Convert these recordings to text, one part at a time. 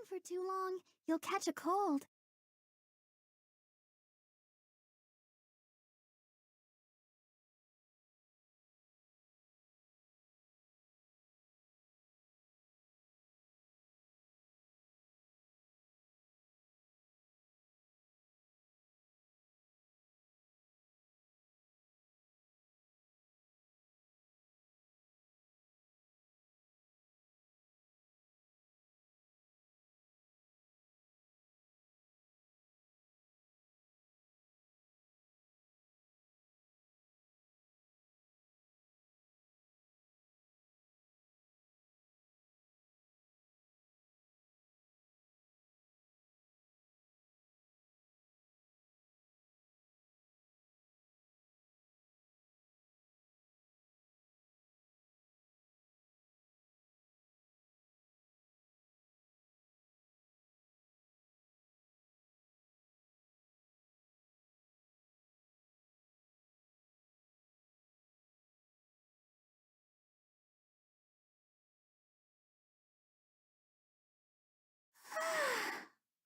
for too long, you'll catch a cold.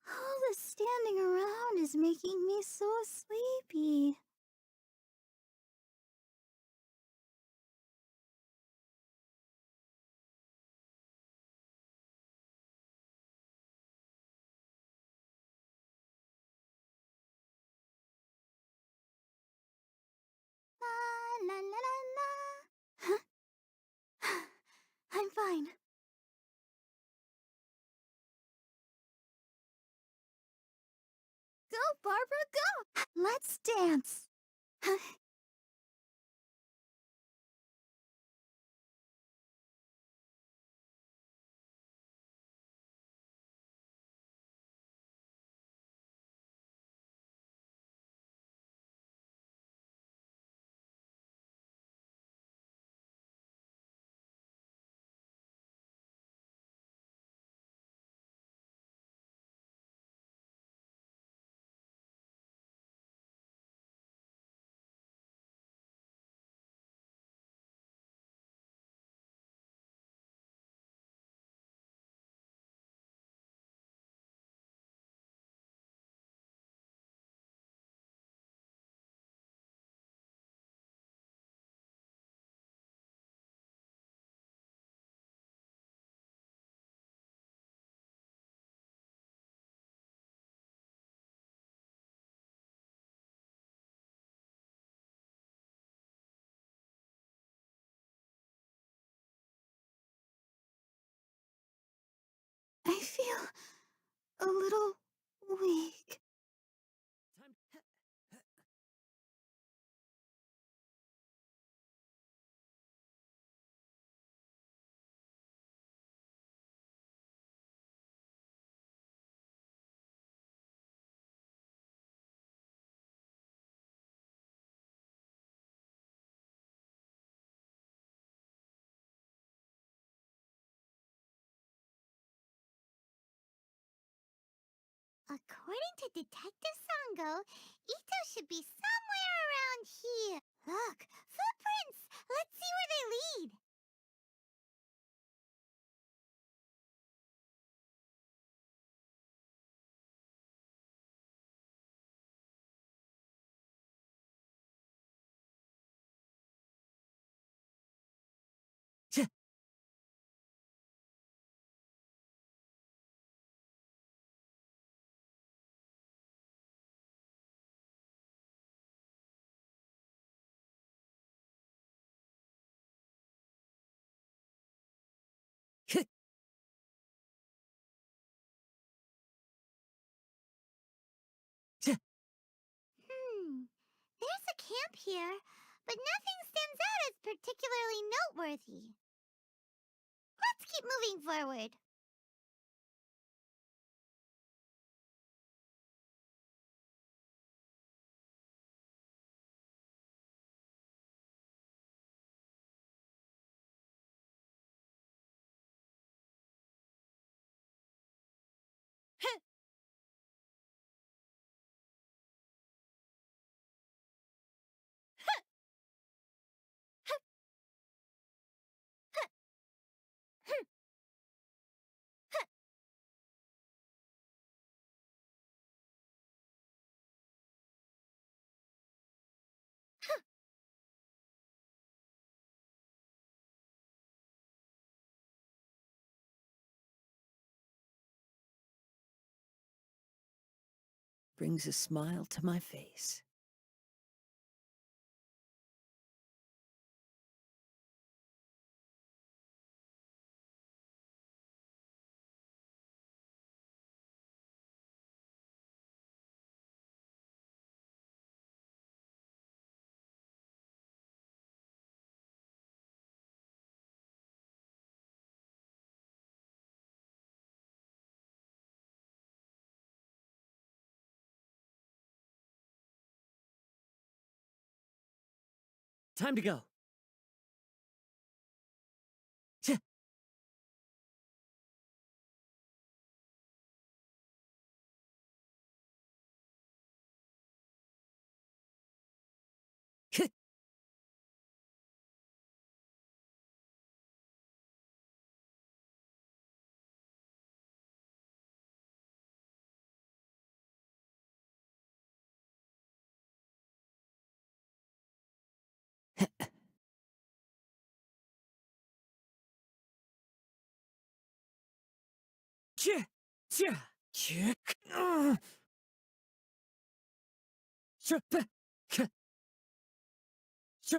All the standing around is making me so sleepy. La la la la la. Huh? I'm fine. Go, Barbara, go! Let's dance. I feel a little weak. Time. According to Detective Sango, Ito should be somewhere around here. Look, footprints! Let's see where they lead. There's a camp here, but nothing stands out as particularly noteworthy. Let's keep moving forward. brings a smile to my face. Time to go. Ch- Ch- ch- ch- ch- ch- ch-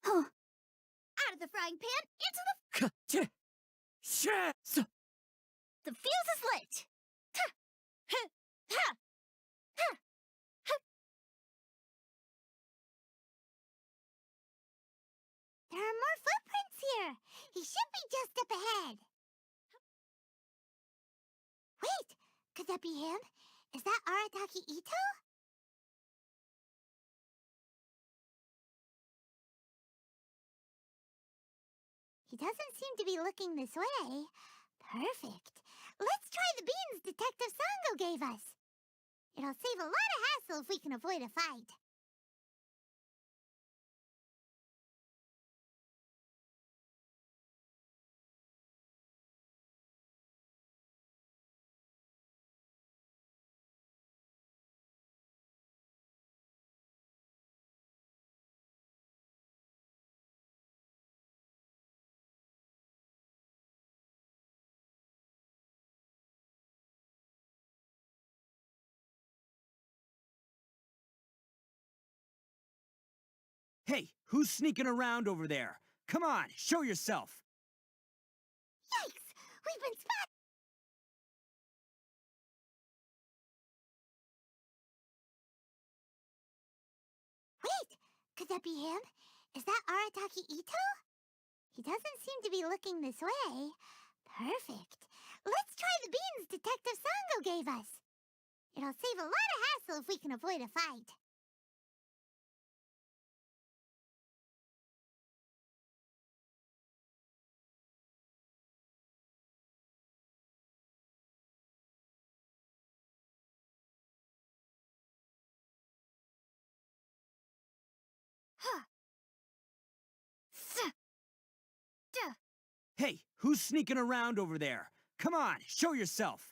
Huh. Out of the frying pan, into ch- ch- ch- the fuse is lit! Tuh. Huh. Ha. Huh. Huh. There are more footprints here! He should be just up ahead! Wait! Could that be him? Is that Arataki Ito? He doesn't seem to be looking this way. Perfect. Let's try the beans Detective Sango gave us. It'll save a lot of hassle if we can avoid a fight. Hey, who's sneaking around over there? Come on, show yourself. Yikes! We've been spotted! Wait! Could that be him? Is that Arataki Ito? He doesn't seem to be looking this way. Perfect. Let's try the beans Detective Sango gave us. It'll save a lot of hassle if we can avoid a fight. Huh. Duh. Hey, who's sneaking around over there? Come on, show yourself.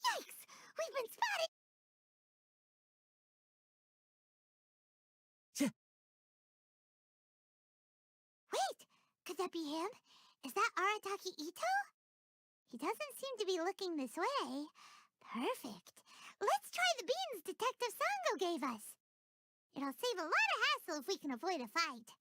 Yikes! We've been spotted! Ch- Wait! Could that be him? Is that Arataki Ito? He doesn't seem to be looking this way. Perfect. Let's try the beans Detective Sango gave us. It'll save a lot of hassle if we can avoid a fight.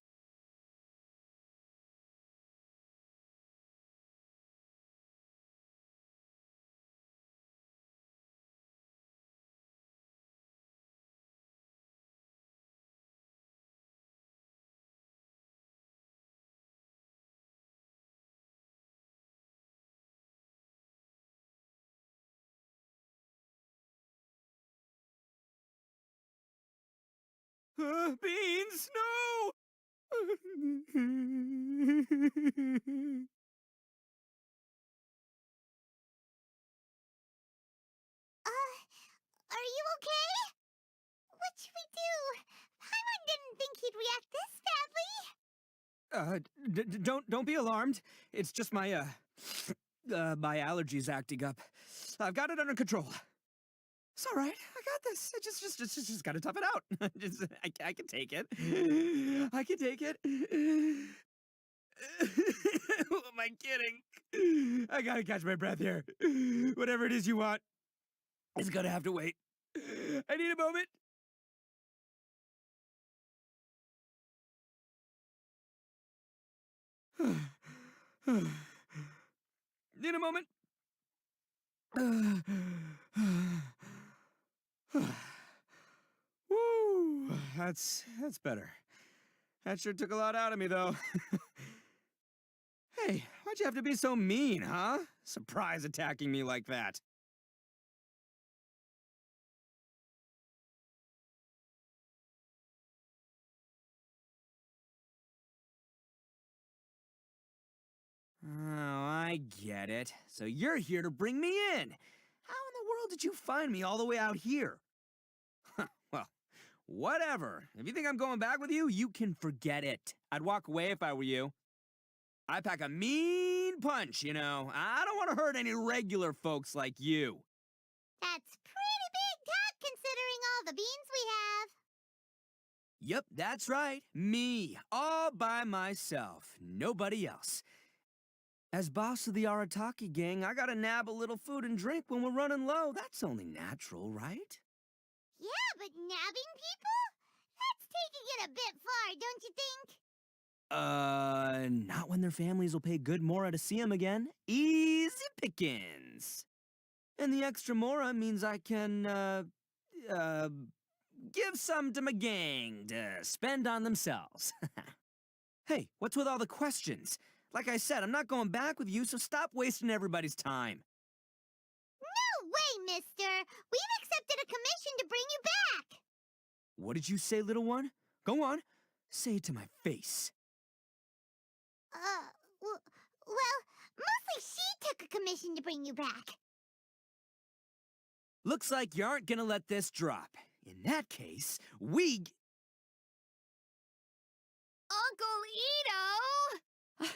Beans, no! Are you okay? What should we do? Paimon didn't think he'd react this badly. Don't be alarmed. It's just my my allergies acting up. I've got it under control. It's all right. I got this. I just gotta tough it out. I can take it. I can take it. Who am I kidding? I gotta catch my breath here. Whatever it is you want, it's gonna have to wait. I need a moment. Need a moment. Woo, that's better. That sure took a lot out of me, though. Hey, why'd you have to be so mean, huh? Surprise attacking me like that. Oh, I get it. So you're here to bring me in. How in the world did you find me all the way out here? Well, whatever. If you think I'm going back with you, you can forget it. I'd walk away if I were you. I pack a mean punch, you know. I don't want to hurt any regular folks like you. That's pretty big talk considering all the beans we have. Yep, that's right. Me, all by myself. Nobody else. As boss of the Arataki gang, I gotta nab a little food and drink when we're running low. That's only natural, right? Yeah, but nabbing people? That's taking it a bit far, don't you think? Not when their families will pay good mora to see 'em again. Easy pickings. And the extra mora means I can, give some to my gang to spend on themselves. Hey, what's with all the questions? Like I said, I'm not going back with you, so stop wasting everybody's time. No way, mister! We've accepted a commission to bring you back! What did you say, little one? Go on. Say it to my face. Well, mostly she took a commission to bring you back. Looks like you aren't gonna let this drop. In that case, we... Uncle Ito!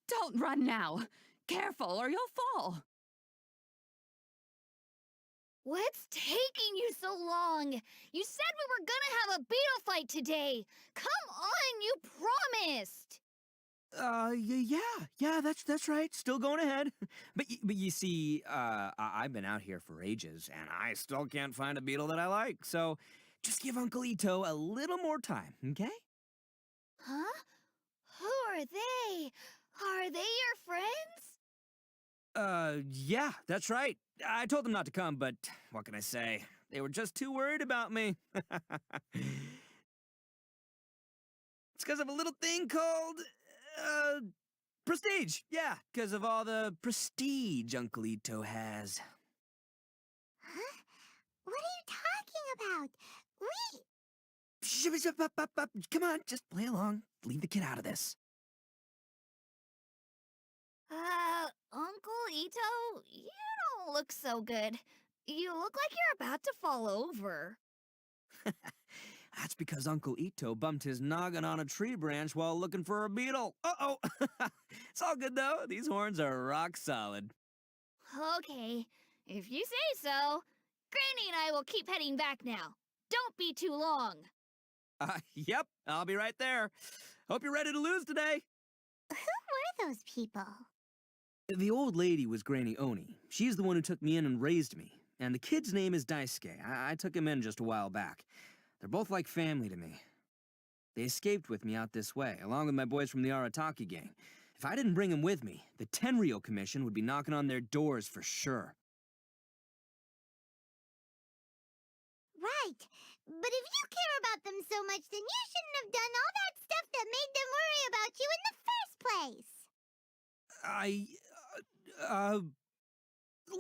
Don't run now. Careful or you'll fall. What's taking you so long? You said we were gonna have a beetle fight today. Come on, you promised. Yeah, that's right. Still going ahead. But you see, I've been out here for ages, and I still can't find a beetle that I like. So, just give Uncle Ito a little more time, okay? Huh? Who are they? Are they your friends? Yeah, that's right. I told them not to come, but what can I say? They were just too worried about me. It's because of a little thing called, prestige. Yeah, because of all the prestige Uncle Ito has. Huh? What are you talking about? Come on, just play along. Leave the kid out of this. Uncle Ito, you don't look so good. You look like you're about to fall over. That's because Uncle Ito bumped his noggin on a tree branch while looking for a beetle. Uh-oh. It's all good, though. These horns are rock solid. Okay, if you say so. Granny and I will keep heading back now. Don't be too long. Yep, I'll be right there. Hope you're ready to lose today. Who were those people? The old lady was Granny Oni. She's the one who took me in and raised me. And the kid's name is Daisuke. I took him in just a while back. They're both like family to me. They escaped with me out this way, along with my boys from the Arataki gang. If I didn't bring them with me, the Tenryou Commission would be knocking on their doors for sure. Right. But if you care about them so much, then you shouldn't have done all that stuff that made them worry about you in the first place.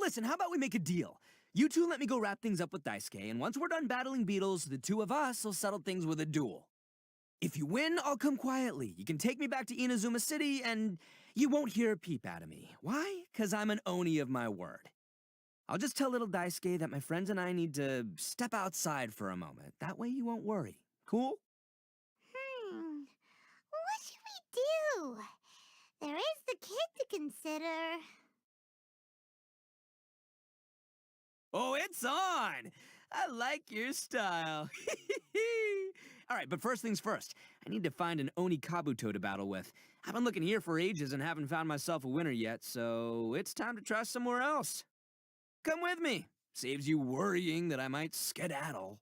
Listen, how about we make a deal? You two let me go wrap things up with Daisuke, and once we're done battling beetles, the two of us will settle things with a duel. If you win, I'll come quietly. You can take me back to Inazuma City, and you won't hear a peep out of me. Why? 'Cause I'm an Oni of my word. I'll just tell little Daisuke that my friends and I need to step outside for a moment. That way you won't worry. Cool? What should we do? There is the kid to consider. Oh, it's on! I like your style. All right, but first things first. I need to find an Oni Kabuto to battle with. I've been looking here for ages and haven't found myself a winner yet, so it's time to try somewhere else. Come with me. Saves you worrying that I might skedaddle.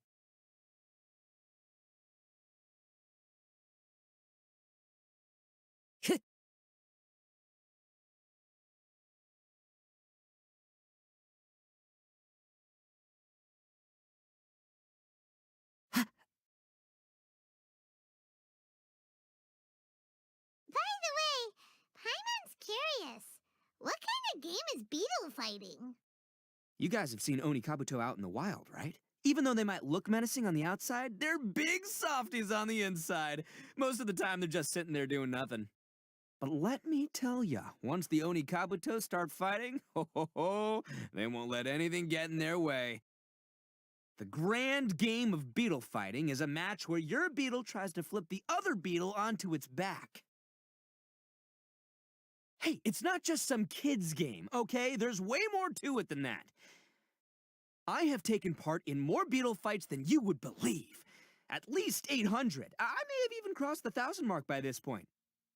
By the way, Paimon's curious. What kind of game is beetle fighting? You guys have seen Oni Kabuto out in the wild, right? Even though they might look menacing on the outside, they're big softies on the inside. Most of the time, they're just sitting there doing nothing. But let me tell ya, once the Oni Kabuto start fighting, they won't let anything get in their way. The grand game of beetle fighting is a match where your beetle tries to flip the other beetle onto its back. Hey, it's not just some kid's game, okay? There's way more to it than that. I have taken part in more beetle fights than you would believe. At least 800. I may have even crossed the 1,000 mark by this point.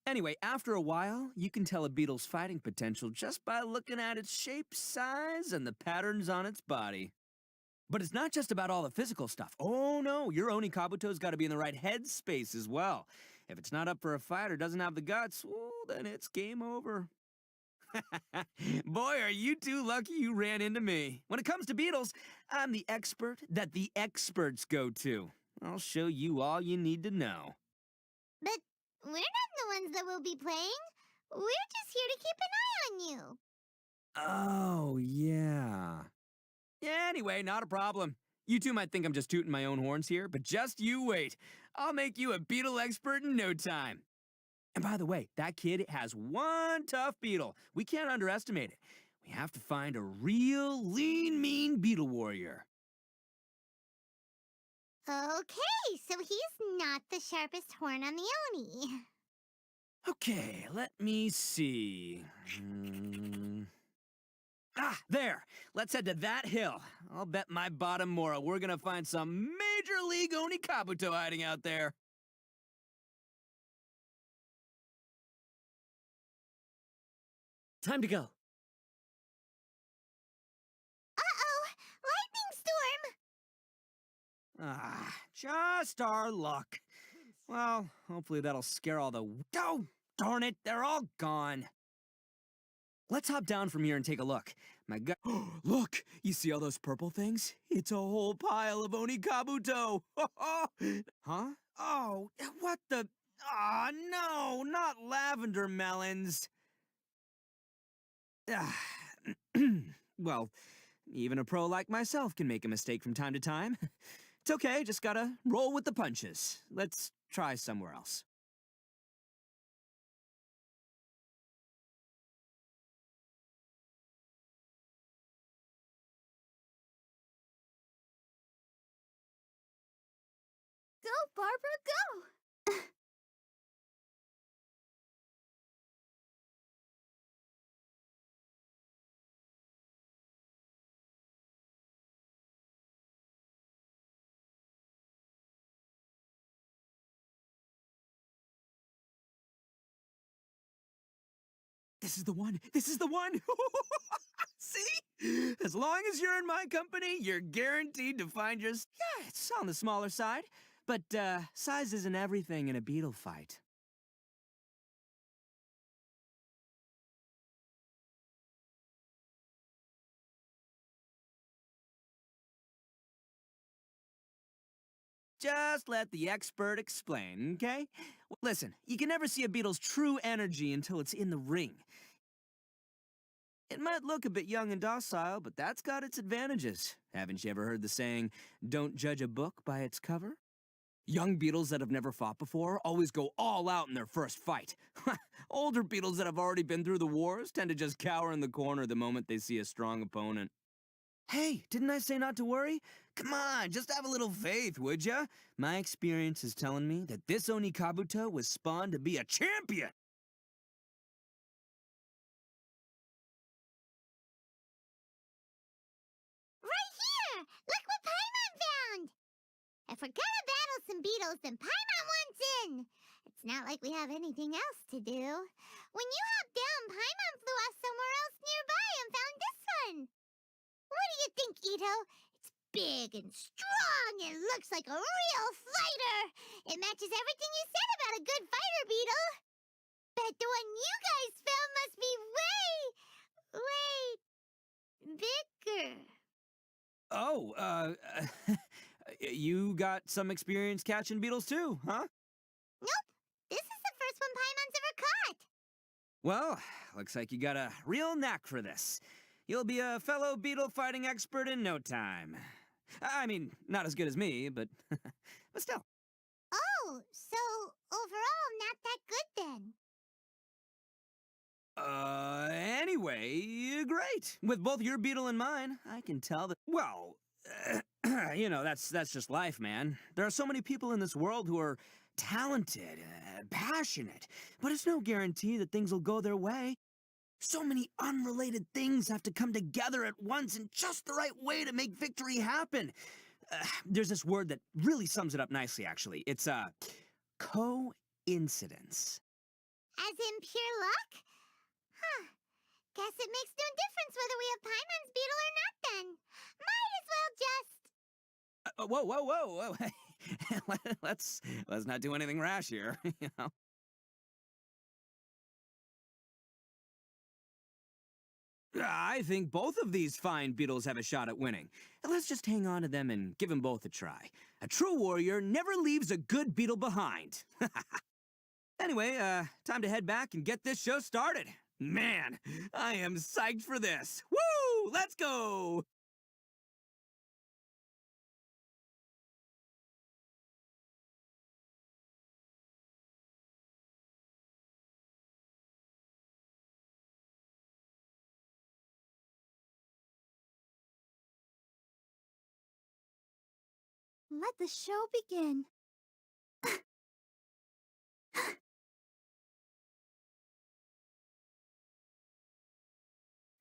Anyway, after a while, you can tell a beetle's fighting potential just by looking at its shape, size, and the patterns on its body. But it's not just about all the physical stuff. Oh no, your Oni Kabuto's got to be in the right headspace as well. If it's not up for a fight or doesn't have the guts, well, then it's game over. Boy, are you two lucky you ran into me. When it comes to beetles, I'm the expert that the experts go to. I'll show you all you need to know. But we're not the ones that will be playing. We're just here to keep an eye on you. Oh, yeah. Yeah, anyway, not a problem. You two might think I'm just tooting my own horns here, but just you wait. I'll make you a beetle expert in no time. And by the way, that kid has one tough beetle. We can't underestimate it. We have to find a real lean, mean beetle warrior. Okay, so he's not the sharpest horn on the Oni. Okay, let me see. Ah, there. Let's head to that hill. I'll bet my bottom moral we're gonna find some major league Oni Kabuto hiding out there. Time to go. Uh-oh! Lightning storm! Ah, just our luck. Well, hopefully that'll scare all the... Oh, darn it, they're all gone. Let's hop down from here and take a look. My god... Look, you see all those purple things? It's a whole pile of Oni Kabuto. Huh? Oh, what the... Ah, no, not lavender melons. Ah, well, even a pro like myself can make a mistake from time to time. It's okay, just gotta roll with the punches. Let's try somewhere else. Go, Barbara, go! This is the one! This is the one! See? As long as you're in my company, you're guaranteed to find your... Yeah, it's on the smaller side. But, size isn't everything in a beetle fight. Just let the expert explain, okay? Listen, you can never see a beetle's true energy until it's in the ring. It might look a bit young and docile, but that's got its advantages. Haven't you ever heard the saying, don't judge a book by its cover? Young beetles that have never fought before always go all out in their first fight. Older beetles that have already been through the wars tend to just cower in the corner the moment they see a strong opponent. Hey, didn't I say not to worry? Come on, just have a little faith, would ya? My experience is telling me that this Oni Kabuto was spawned to be a champion! Right here! Look what Paimon found! If we're gonna battle some beetles, then Paimon wants in! It's not like we have anything else to do. When you hopped down, Paimon flew off somewhere else nearby and found this one. What do you think, Ito? It's big and strong and looks like a real fighter. It matches everything you said about a good fighter, Beetle. Bet the one you guys found must be way bigger. Oh, you got some experience catching beetles too, huh? Nope. This is the first one Paimon's ever caught. Well, looks like you got a real knack for this. You'll be a fellow beetle fighting expert in no time. I mean, not as good as me, but but still. Oh, so overall not that good then. Anyway, great. With both your beetle and mine, I can tell that, well, you know, that's just life, man. There are so many people in this world who are talented, passionate, but it's no guarantee that things will go their way. So many unrelated things have to come together at once in just the right way to make victory happen. There's this word that really sums it up nicely, actually. It's, coincidence. As in pure luck? Huh. Guess it makes no difference whether we have Paimon's beetle or not then. Might as well just... Whoa. let's not do anything rash here, you know. I think both of these fine beetles have a shot at winning. Let's just hang on to them and give them both a try. A true warrior never leaves a good beetle behind. Anyway, time to head back and get this show started. Man, I am psyched for this. Woo! Let's go! Let the show begin.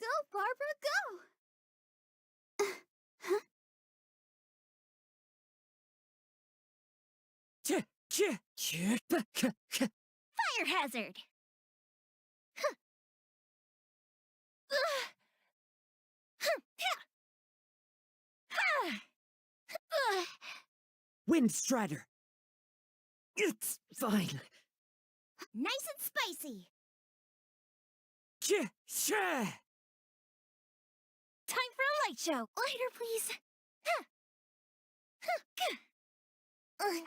Go, Barbara, go! Fire hazard! Wind Strider. It's fine. Nice and spicy! Time for a light show! Lighter, please!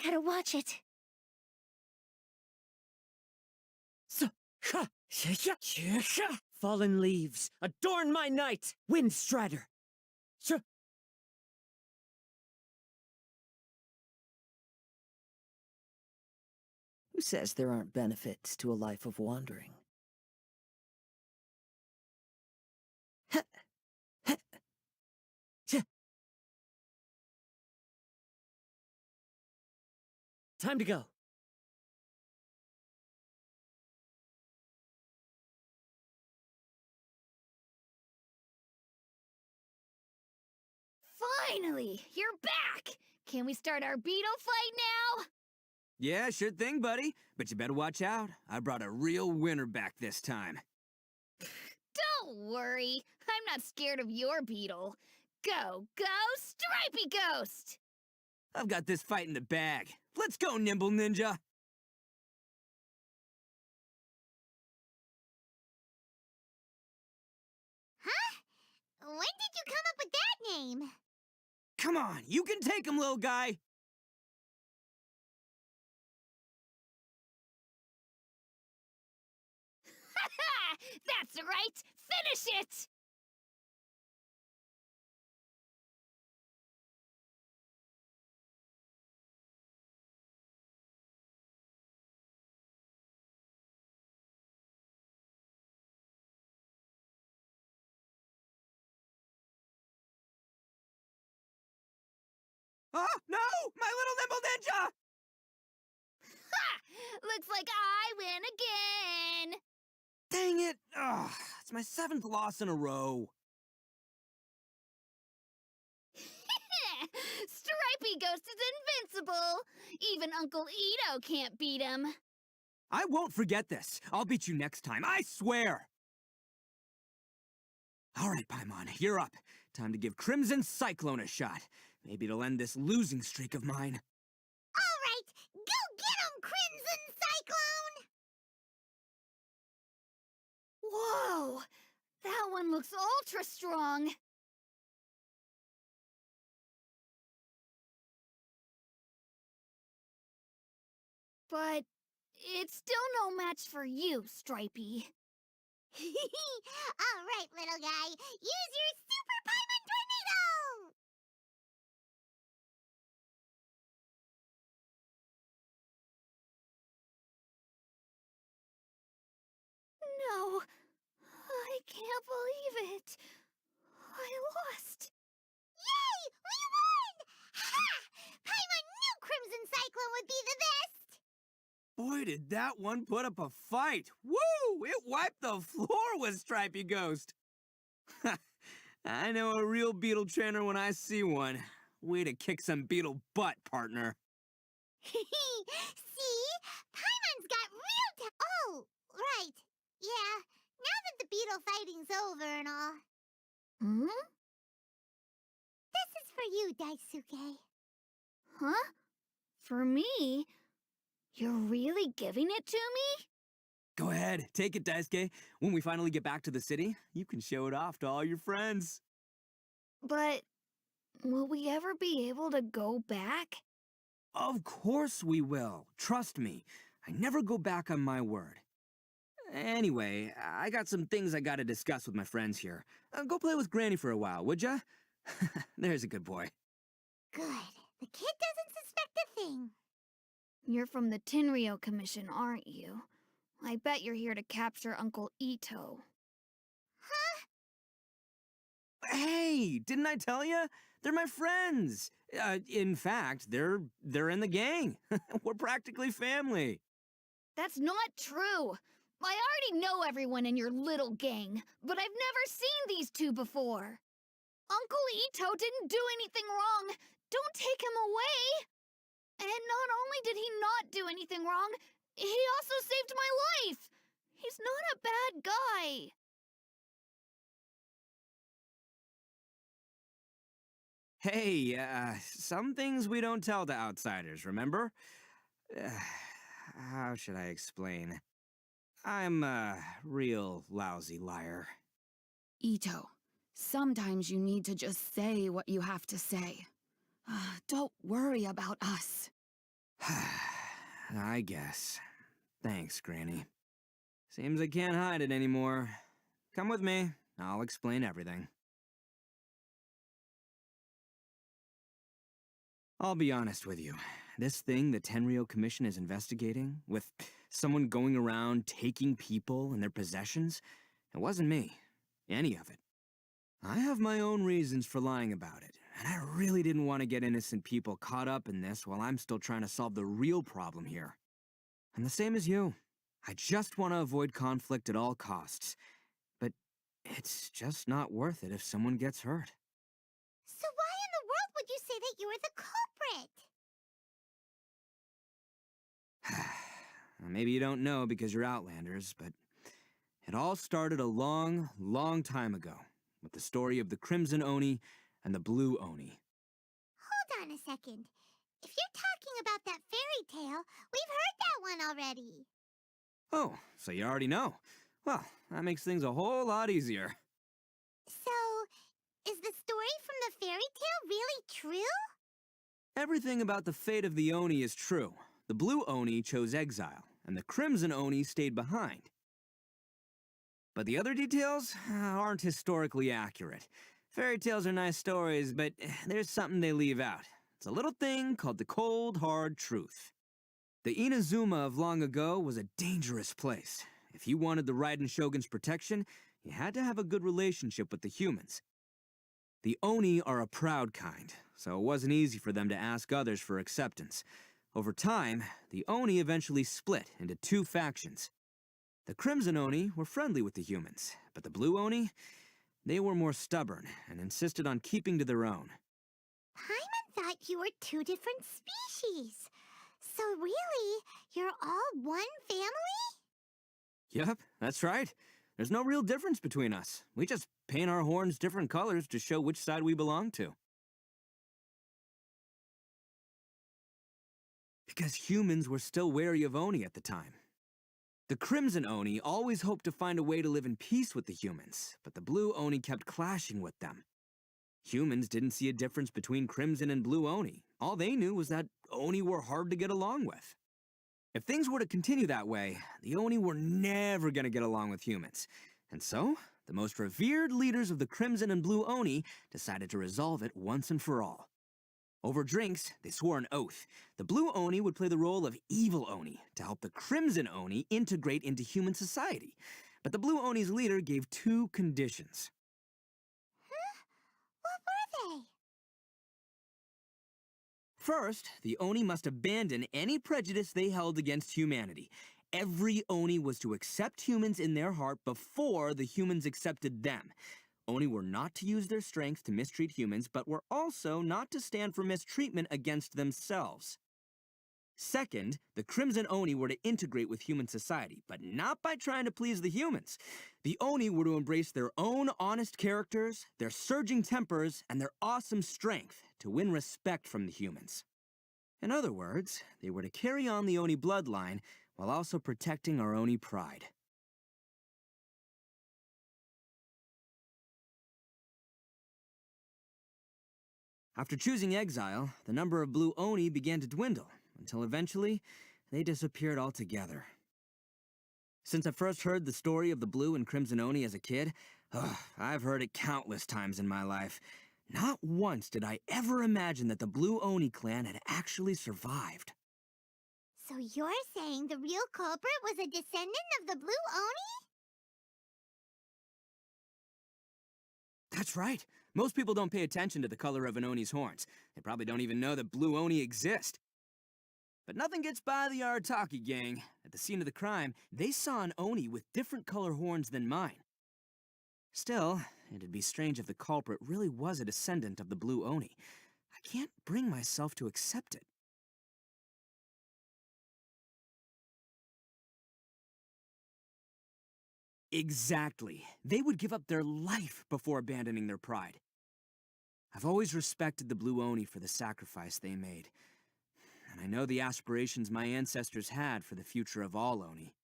Gotta watch it. Fallen leaves, adorn my night! Wind Strider! Who says there aren't benefits to a life of wandering? Time to go. Finally! You're back! Can we start our beetle fight now? Yeah, sure thing, buddy. But you better watch out. I brought a real winner back this time. Don't worry. I'm not scared of your beetle. Go, Stripey Ghost! I've got this fight in the bag. Let's go, Nimble Ninja! Huh? When did you come up with that name? Come on, you can take him, little guy! That's right! Finish it! Oh, no! My little Nimble Ninja! Ha! Looks like I win again! Dang it! Ugh, it's my 7th loss in a row. Stripey Ghost is invincible! Even Uncle Ito can't beat him. I won't forget this. I'll beat you next time, I swear! All right, Paimon, you're up. Time to give Crimson Cyclone a shot. Maybe it'll end this losing streak of mine. All right, go get 'em, Crimson Cyclone! Whoa! That one looks ultra strong. But it's still no match for you, Stripey. All right, little guy, use your Super Paimon Tornado! No, I can't believe it. I lost. Yay! We won! Ha! Paimon knew Crimson Cyclone would be the best! Boy, did that one put up a fight! Woo! It wiped the floor with Stripey Ghost! I know a real beetle trainer when I see one. Way to kick some beetle butt, partner. See? Paimon's got real Oh, right. Yeah, now that the beetle fighting's over and all. Hmm? This is for you, Daisuke. Huh? For me? You're really giving it to me? Go ahead, take it, Daisuke. When we finally get back to the city, you can show it off to all your friends. But will we ever be able to go back? Of course we will. Trust me. I never go back on my word. Anyway, I got some things I gotta discuss with my friends here. Go play with Granny for a while, would ya? There's a good boy. Good. The kid doesn't suspect a thing. You're from the Tenryo Commission, aren't you? I bet you're here to capture Uncle Ito. Hey, didn't I tell ya? They're my friends. In fact, they're in the gang. We're practically family. That's not true. I already know everyone in your little gang, but I've never seen these two before. Uncle Ito didn't do anything wrong. Don't take him away. And not only did he not do anything wrong, he also saved my life. He's not a bad guy. Hey, some things we don't tell to outsiders, remember? How should I explain? I'm a real lousy liar. Ito, sometimes you need to just say what you have to say. Don't worry about us. I guess. Thanks, Granny. Seems I can't hide it anymore. Come with me. I'll explain everything. I'll be honest with you. This thing the Tenryo Commission is investigating, with someone going around taking people and their possessions, it wasn't me. Any of it. I have my own reasons for lying about it, and I really didn't want to get innocent people caught up in this while I'm still trying to solve the real problem here. I'm the same as you. I just want to avoid conflict at all costs. But it's just not worth it if someone gets hurt. So why in the world would you say that you were the culprit? Maybe you don't know because you're Outlanders, but it all started a long, long time ago with the story of the Crimson Oni and the Blue Oni. Hold on a second. If you're talking about that fairy tale, we've heard that one already. Oh, so you already know. Well, that makes things a whole lot easier. So, is the story from the fairy tale really true? Everything about the fate of the Oni is true. The Blue Oni chose exile, and the Crimson Oni stayed behind. But the other details aren't historically accurate. Fairy tales are nice stories, but there's something they leave out. It's a little thing called the cold, hard truth. The Inazuma of long ago was a dangerous place. If you wanted the Raiden Shogun's protection, you had to have a good relationship with the humans. The Oni are a proud kind, so it wasn't easy for them to ask others for acceptance. Over time, the Oni eventually split into two factions. The Crimson Oni were friendly with the humans, but the Blue Oni, they were more stubborn and insisted on keeping to their own. Paimon thought you were two different species. So really, you're all one family? Yep, that's right. There's no real difference between us. We just paint our horns different colors to show which side we belong to. Because humans were still wary of Oni at the time. The Crimson Oni always hoped to find a way to live in peace with the humans, but the Blue Oni kept clashing with them. Humans didn't see a difference between Crimson and Blue Oni. All they knew was that Oni were hard to get along with. If things were to continue that way, the Oni were never going to get along with humans. And so, the most revered leaders of the Crimson and Blue Oni decided to resolve it once and for all. Over drinks, they swore an oath. The Blue Oni would play the role of Evil Oni to help the Crimson Oni integrate into human society. But the Blue Oni's leader gave 2 conditions. What were they? First, the Oni must abandon any prejudice they held against humanity. Every Oni was to accept humans in their heart before the humans accepted them. Oni were not to use their strength to mistreat humans, but were also not to stand for mistreatment against themselves. Second, the Crimson Oni were to integrate with human society, but not by trying to please the humans. The Oni were to embrace their own honest characters, their surging tempers, and their awesome strength to win respect from the humans. In other words, they were to carry on the Oni bloodline while also protecting our Oni pride. After choosing exile, the number of Blue Oni began to dwindle, until eventually, they disappeared altogether. Since I first heard the story of the Blue and Crimson Oni as a kid, I've heard it countless times in my life. Not once did I ever imagine that the Blue Oni clan had actually survived. So you're saying the real culprit was a descendant of the Blue Oni? That's right. Most people don't pay attention to the color of an Oni's horns. They probably don't even know that Blue Oni exist. But nothing gets by the Arataki gang. At the scene of the crime, they saw an Oni with different color horns than mine. Still, it'd be strange if the culprit really was a descendant of the Blue Oni. I can't bring myself to accept it. Exactly. They would give up their life before abandoning their pride. I've always respected the Blue Oni for the sacrifice they made. And I know the aspirations my ancestors had for the future of all Oni.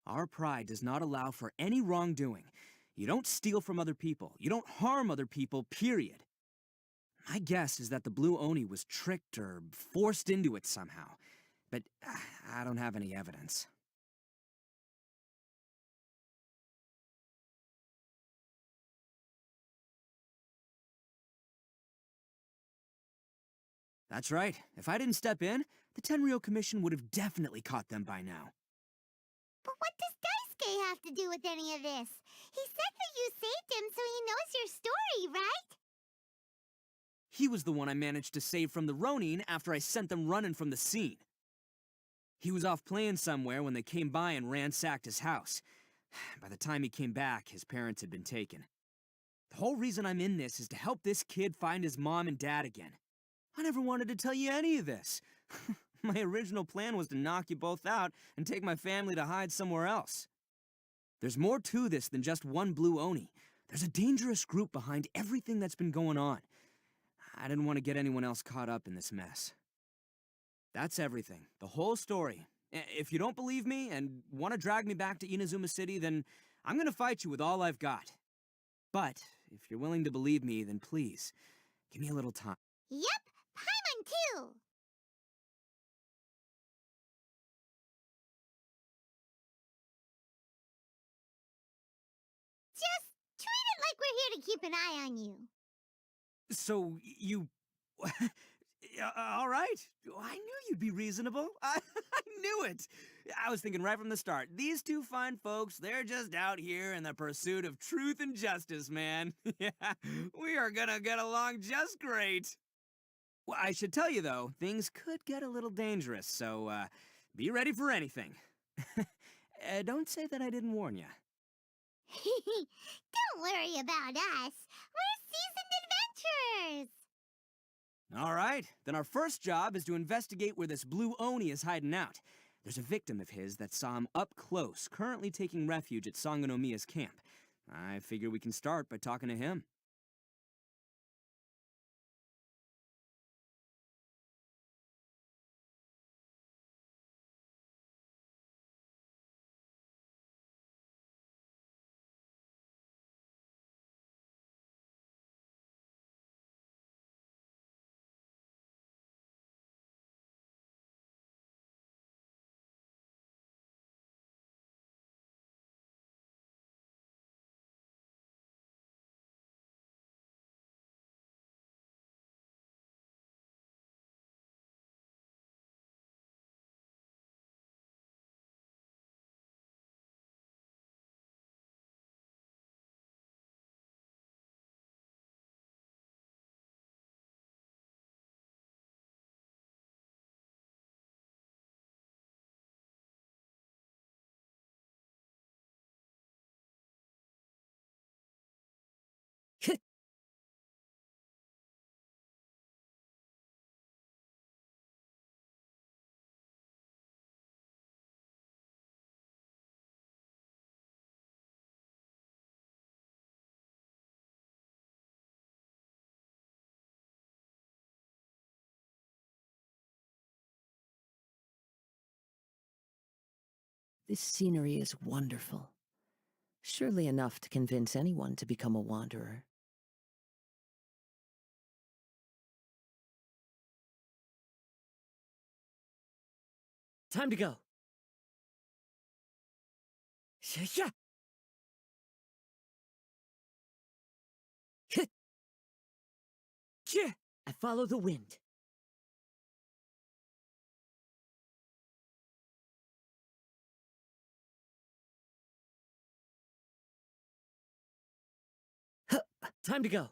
Our pride does not allow for any wrongdoing. You don't steal from other people. You don't harm other people, period. My guess is that the Blue Oni was tricked or forced into it somehow. But I don't have any evidence. That's right. If I didn't step in, the Tenryou Commission would have definitely caught them by now. But what does Daisuke have to do with any of this? He said that you saved him so he knows your story, right? He was the one I managed to save from the Ronin after I sent them running from the scene. He was off playing somewhere when they came by and ransacked his house. By the time he came back, his parents had been taken. The whole reason I'm in this is to help this kid find his mom and dad again. I never wanted to tell you any of this. My original plan was to knock you both out and take my family to hide somewhere else. There's more to this than just one Blue Oni. There's a dangerous group behind everything that's been going on. I didn't want to get anyone else caught up in this mess. That's everything. The whole story. If you don't believe me and want to drag me back to Inazuma City, then I'm gonna fight you with all I've got. But if you're willing to believe me, then please, give me a little time. Yep, Paimon too! Just treat it like we're here to keep an eye on you. So, you... all right. I knew you'd be reasonable. I knew it. I was thinking right from the start, these two fine folks, they're just out here in the pursuit of truth and justice, man. Yeah, we are gonna get along just great. Well, I should tell you, though, things could get a little dangerous, so, be ready for anything. Don't say that I didn't warn you. Don't worry about us. We're seasoned adventurers. All right, then our first job is to investigate where this blue Oni is hiding out. There's a victim of his that saw him up close, currently taking refuge at Sangonomiya's camp. I figure we can start by talking to him. This scenery is wonderful. Surely enough to convince anyone to become a wanderer. Time to go. Yeah. I follow the wind. Time to go.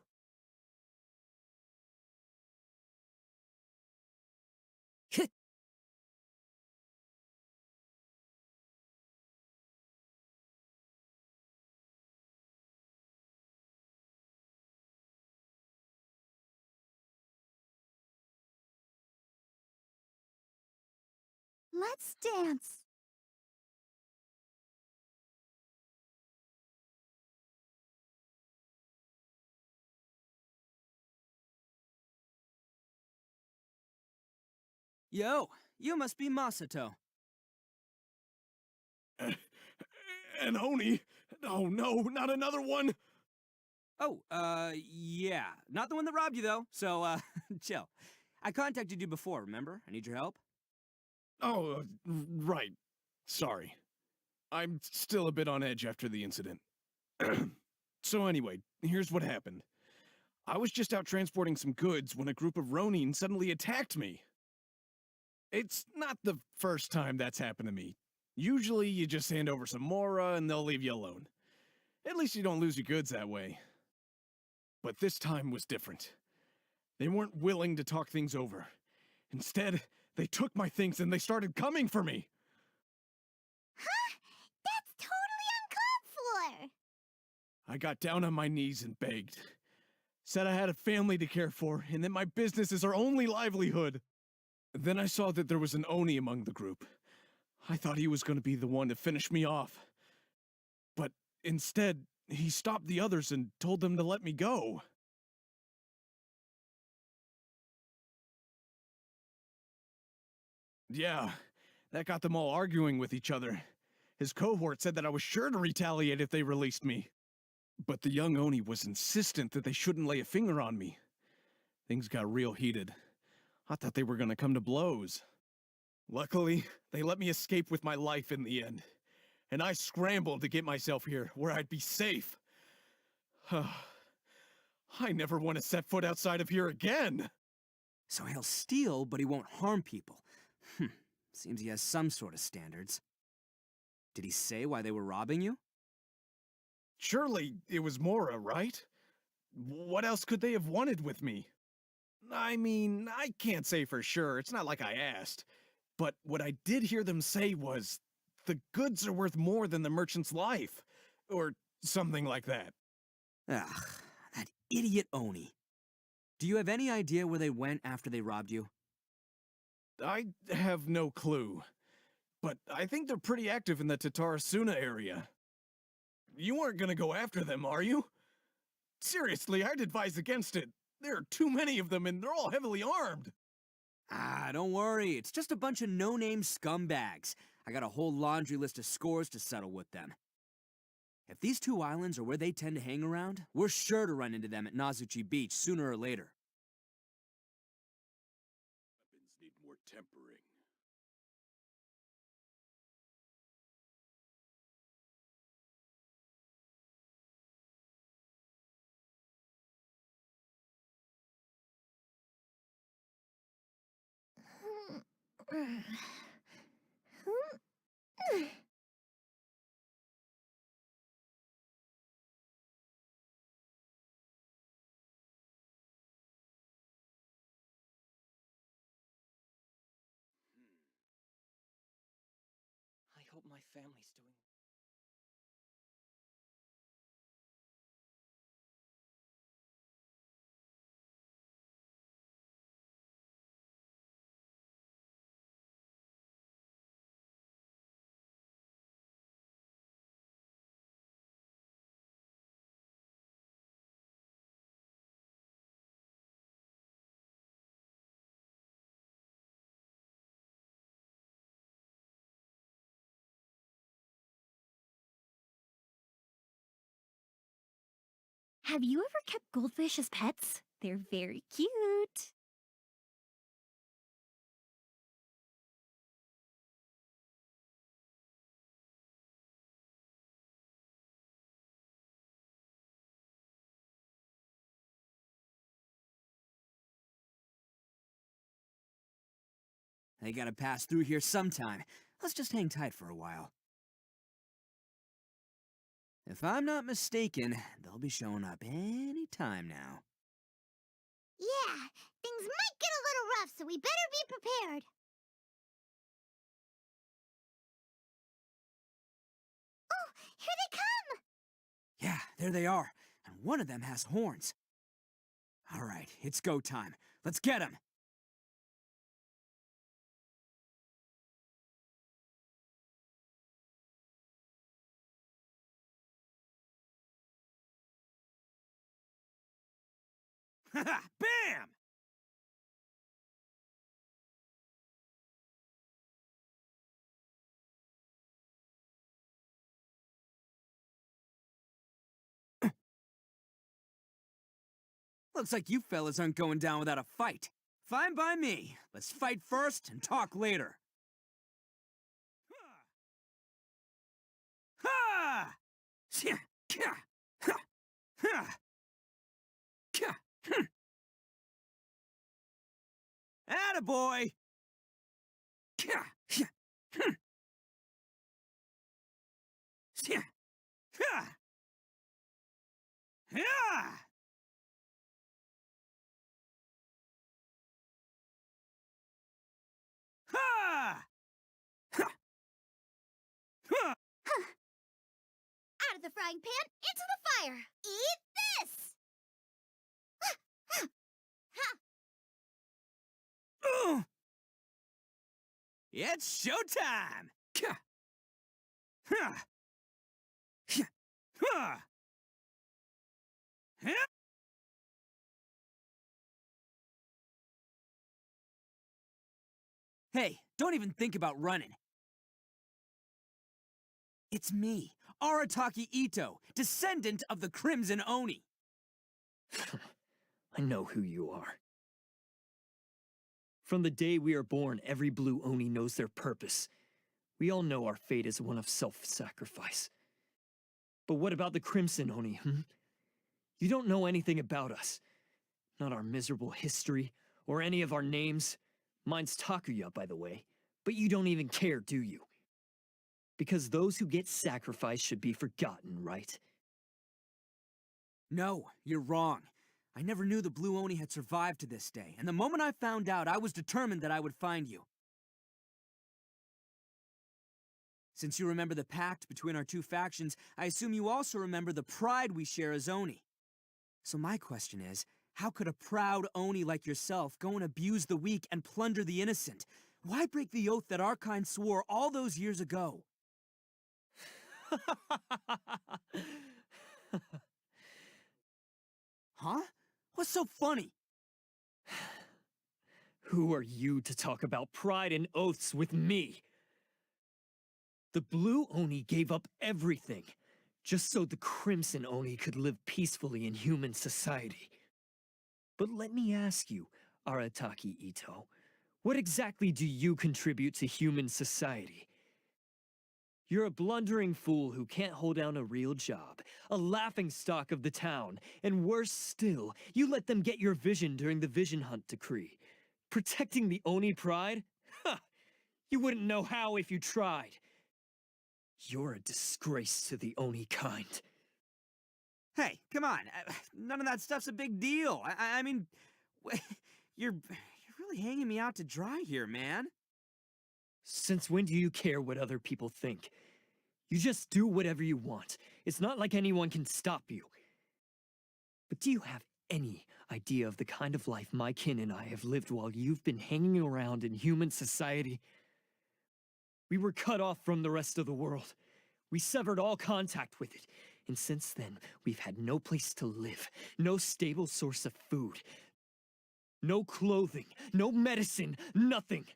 Let's dance. Yo, you must be Masato. An Oni? Oh no, not another one! Oh, yeah. Not the one that robbed you, though, so, chill. I contacted you before, remember? I need your help. Oh, right. Sorry. I'm still a bit on edge after the incident. So anyway, here's what happened. I was just out transporting some goods when a group of Ronin suddenly attacked me. It's not the first time that's happened to me. Usually you just hand over some Mora and they'll leave you alone. At least you don't lose your goods that way. But this time was different. They weren't willing to talk things over. Instead, they took my things and they started coming for me. Huh? That's totally uncalled for! I got down on my knees and begged. Said I had a family to care for and that my business is our only livelihood. Then I saw that there was an Oni among the group. I thought he was going to be the one to finish me off. But instead, he stopped the others and told them to let me go. Yeah, that got them all arguing with each other. His cohort said that I was sure to retaliate if they released me. But the young Oni was insistent that they shouldn't lay a finger on me. Things got real heated. I thought they were gonna come to blows. Luckily, they let me escape with my life in the end. And I scrambled to get myself here, where I'd be safe. I never want to set foot outside of here again! So he'll steal, but he won't harm people. Seems he has some sort of standards. Did he say why they were robbing you? Surely it was Mora, right? What else could they have wanted with me? I mean, I can't say for sure, it's not like I asked. But what I did hear them say was, the goods are worth more than the merchant's life. Or something like that. Ugh, that idiot Oni. Do you have any idea where they went after they robbed you? I have no clue. But I think they're pretty active in the Tatarasuna area. You aren't gonna go after them, are you? Seriously, I'd advise against it. There are too many of them and they're all heavily armed. Ah, don't worry. It's just a bunch of no-name scumbags. I got a whole laundry list of scores to settle with them. If these two islands are where they tend to hang around, we're sure to run into them at Nazuchi Beach sooner or later. Weapons need more tempering. I hope my family's doing. Have you ever kept goldfish as pets? They're very cute. They gotta pass through here sometime. Let's just hang tight for a while. If I'm not mistaken, they'll be showing up any time now. Yeah, things might get a little rough, so we better be prepared. Oh, here they come! Yeah, there they are. And one of them has horns. All right, it's go time. Let's get him! Bam! Looks like you fellas aren't going down without a fight. Fine by me. Let's fight first and talk later. Ha! Ha! Ha! Ha! Attaboy! Out of the frying pan, into the fire! Eat this! It's showtime! Hey, don't even think about running. It's me, Arataki Ito, descendant of the Crimson Oni. I know who you are. From the day we are born, every blue Oni knows their purpose. We all know our fate is one of self-sacrifice. But what about the Crimson Oni, You don't know anything about us. Not our miserable history, or any of our names. Mine's Takuya, by the way. But you don't even care, do you? Because those who get sacrificed should be forgotten, right? No, you're wrong. I never knew the Blue Oni had survived to this day, and the moment I found out, I was determined that I would find you. Since you remember the pact between our two factions, I assume you also remember the pride we share as Oni. So my question is, How could a proud Oni like yourself go and abuse the weak and plunder the innocent? Why break the oath that our kind swore all those years ago? Huh? What's so funny? Who are you to talk about pride and oaths with me? The Blue Oni gave up everything, just so the Crimson Oni could live peacefully in human society. But let me ask you, Arataki Ito, what exactly do you contribute to human society? You're a blundering fool who can't hold down a real job, a laughingstock of the town, and worse still, you let them get your vision during the Vision Hunt decree. Protecting the Oni pride? Ha! You wouldn't know how if you tried. You're a disgrace to the Oni kind. Hey, come on. None of that stuff's a big deal. I mean, you're really hanging me out to dry here, man. Since when do you care what other people think? You just do whatever you want. It's not like anyone can stop you. But do you have any idea of the kind of life my kin and I have lived while you've been hanging around in human society? We were cut off from the rest of the world. We severed all contact with it. And since then, we've had no place to live, no stable source of food, no clothing, no medicine, nothing.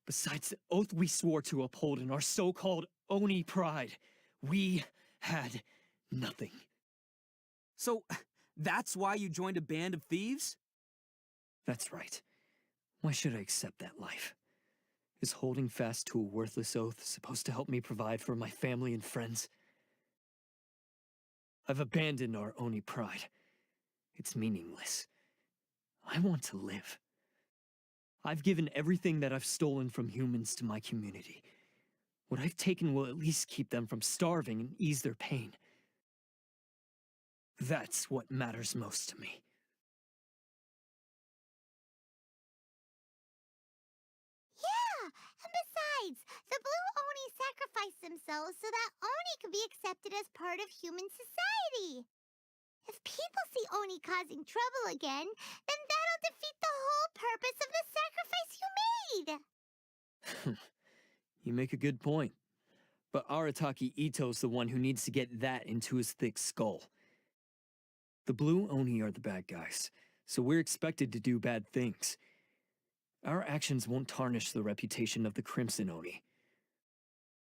Besides the oath we swore to uphold in our so-called Oni pride, we had nothing. So, that's why you joined a band of thieves? That's right. Why should I accept that life? Is holding fast to a worthless oath supposed to help me provide for my family and friends? I've abandoned our Oni pride. It's meaningless. I want to live. I've given everything that I've stolen from humans to my community. What I've taken will at least keep them from starving and ease their pain. That's what matters most to me. Yeah, and besides, the Blue Oni sacrificed themselves so that Oni could be accepted as part of human society. If people see Oni causing trouble again, then that'll defeat the whole purpose of the sacrifice you made. You make a good point. But Arataki Ito's the one who needs to get that into his thick skull. The Blue Oni are the bad guys, so we're expected to do bad things. Our actions won't tarnish the reputation of the Crimson Oni.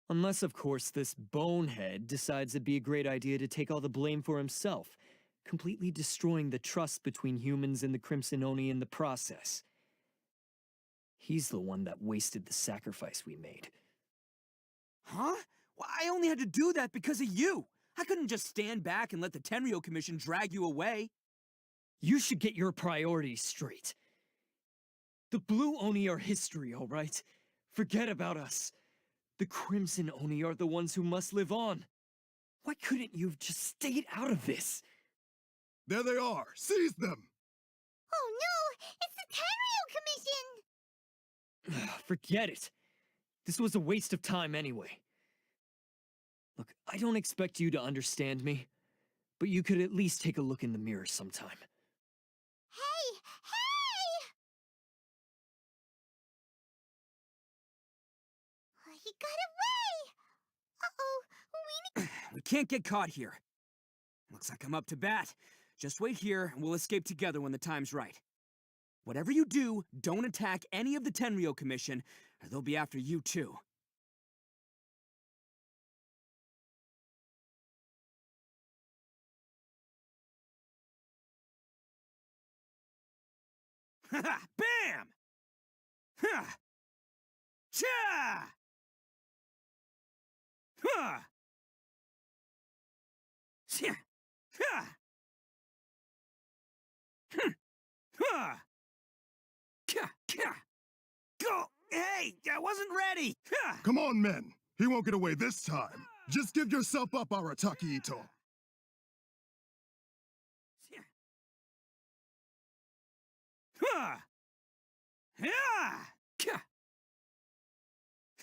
Unless, of course, this bonehead decides it'd be a great idea to take all the blame for himself, completely destroying the trust between humans and the Crimson Oni in the process. He's the one that wasted the sacrifice we made. Huh? Well, I only had to do that because of you. I couldn't just stand back and let the Tenryo Commission drag you away. You should get your priorities straight. The Blue Oni are history, all right? Forget about us. The Crimson Oni are the ones who must live on. Why couldn't you have just stayed out of this? There they are! Seize them! Oh no! It's the Tenryo Commission! Forget it. This was a waste of time anyway. Look, I don't expect you to understand me, but you could at least take a look in the mirror sometime. Hey! Hey! He got away! Uh-oh, We can't get caught here. Looks like I'm up to bat. Just wait here, and we'll escape together when the time's right. Whatever you do, don't attack any of the Tenryo Commission, or they'll be after you too. Ha! Bam! Ha! Cha! Ha! Cha! Ha! Ha! Ka! Ka! Go! Hey! I wasn't ready! Ha! Come on, men! He won't get away this time! Just give yourself up, Arataki Ito! Ha! Ha! Ka!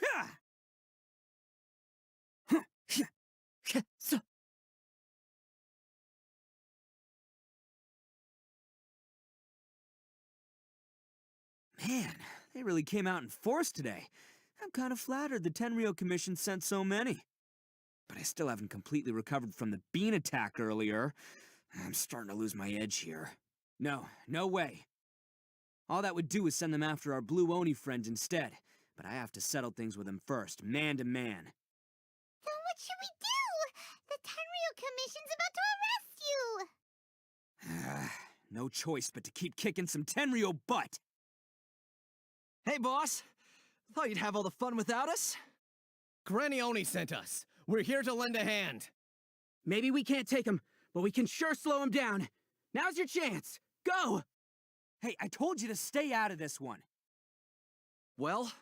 Ha! Huh! Sha! Ka! So! Man, they really came out in force today. I'm kind of flattered the Tenryo Commission sent so many. But I still haven't completely recovered from the bean attack earlier. I'm starting to lose my edge here. No way. All that would do is send them after our Blue Oni friend instead. But I have to settle things with him first, man to man. Then what should we do? The Tenryo Commission's about to arrest you! No choice but to keep kicking some Tenryo butt. Hey, boss. Thought you'd have all the fun without us? Granny Oni sent us. We're here to lend a hand. Maybe we can't take him, but we can sure slow him down. Now's your chance. Go! Hey, I told you to stay out of this one. Well,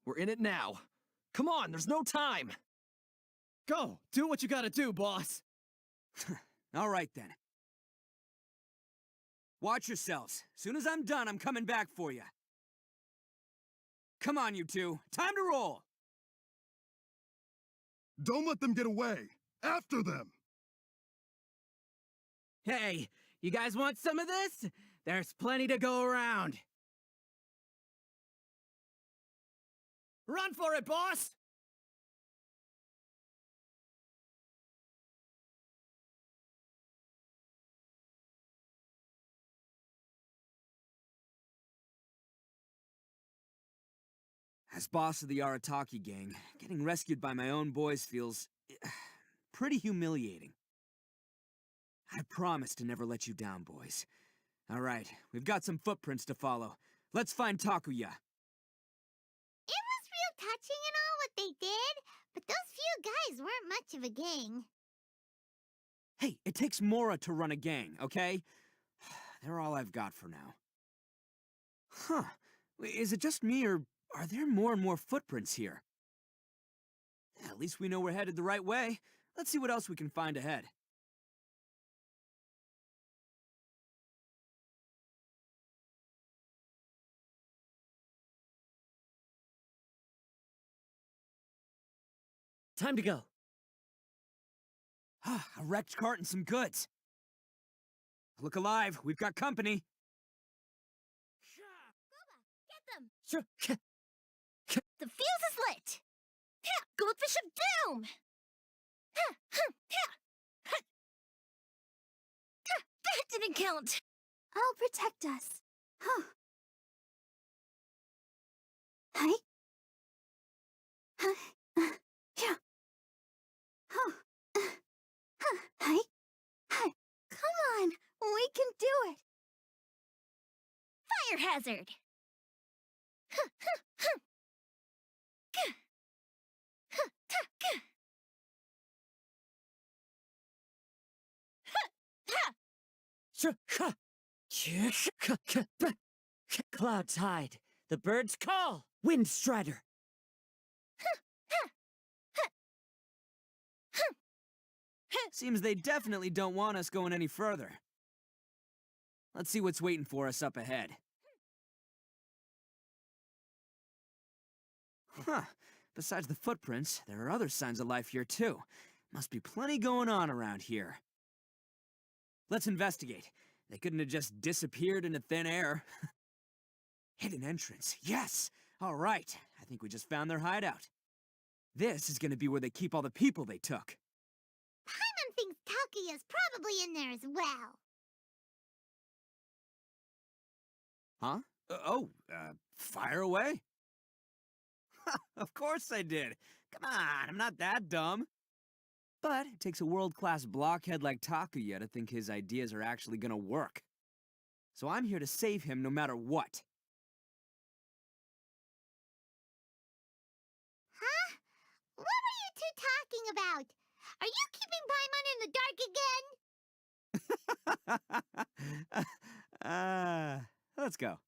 we're in it now. Come on, there's no time. Go, do what you gotta do, boss. All right, then. Watch yourselves. Soon as I'm done, I'm coming back for you. Come on, you two. Time to roll! Don't let them get away. After them. Hey, you guys want some of this? There's plenty to go around. Run for it, boss! As boss of the Arataki gang, getting rescued by my own boys feels pretty humiliating. I promise to never let you down, boys. All right, we've got some footprints to follow. Let's find Takuya. It was real touching and all what they did, but those few guys weren't much of a gang. Hey, it takes Mora to run a gang, okay? They're all I've got for now. Huh. Is it just me, or are there more and more footprints here? At least we know we're headed the right way. Let's see what else we can find ahead. Time to go. A wrecked cart and some goods. Look alive, we've got company. Get them! Sure. The fuse is lit! Goldfish of Doom! That didn't count! I'll protect us. Huh. Hi? Yeah. Huh. Hi? Hi. Come on, we can do it! Fire hazard! Cloud Tide. The birds call. Wind Strider. Seems they definitely don't want us going any further. Let's see what's waiting for us up ahead. Huh. Besides the footprints, there are other signs of life here too. Must be plenty going on around here. Let's investigate. They couldn't have just disappeared into thin air. Hidden entrance, yes! All right, I think we just found their hideout. This is gonna be where they keep all the people they took. Paimon thinks Takuya's probably in there as well. Huh? Fire away? Of course I did. Come on, I'm not that dumb. But it takes a world-class blockhead like Takuya to think his ideas are actually gonna work. So I'm here to save him no matter what. Huh? What were you two talking about? Are you keeping Paimon in the dark again? Let's go.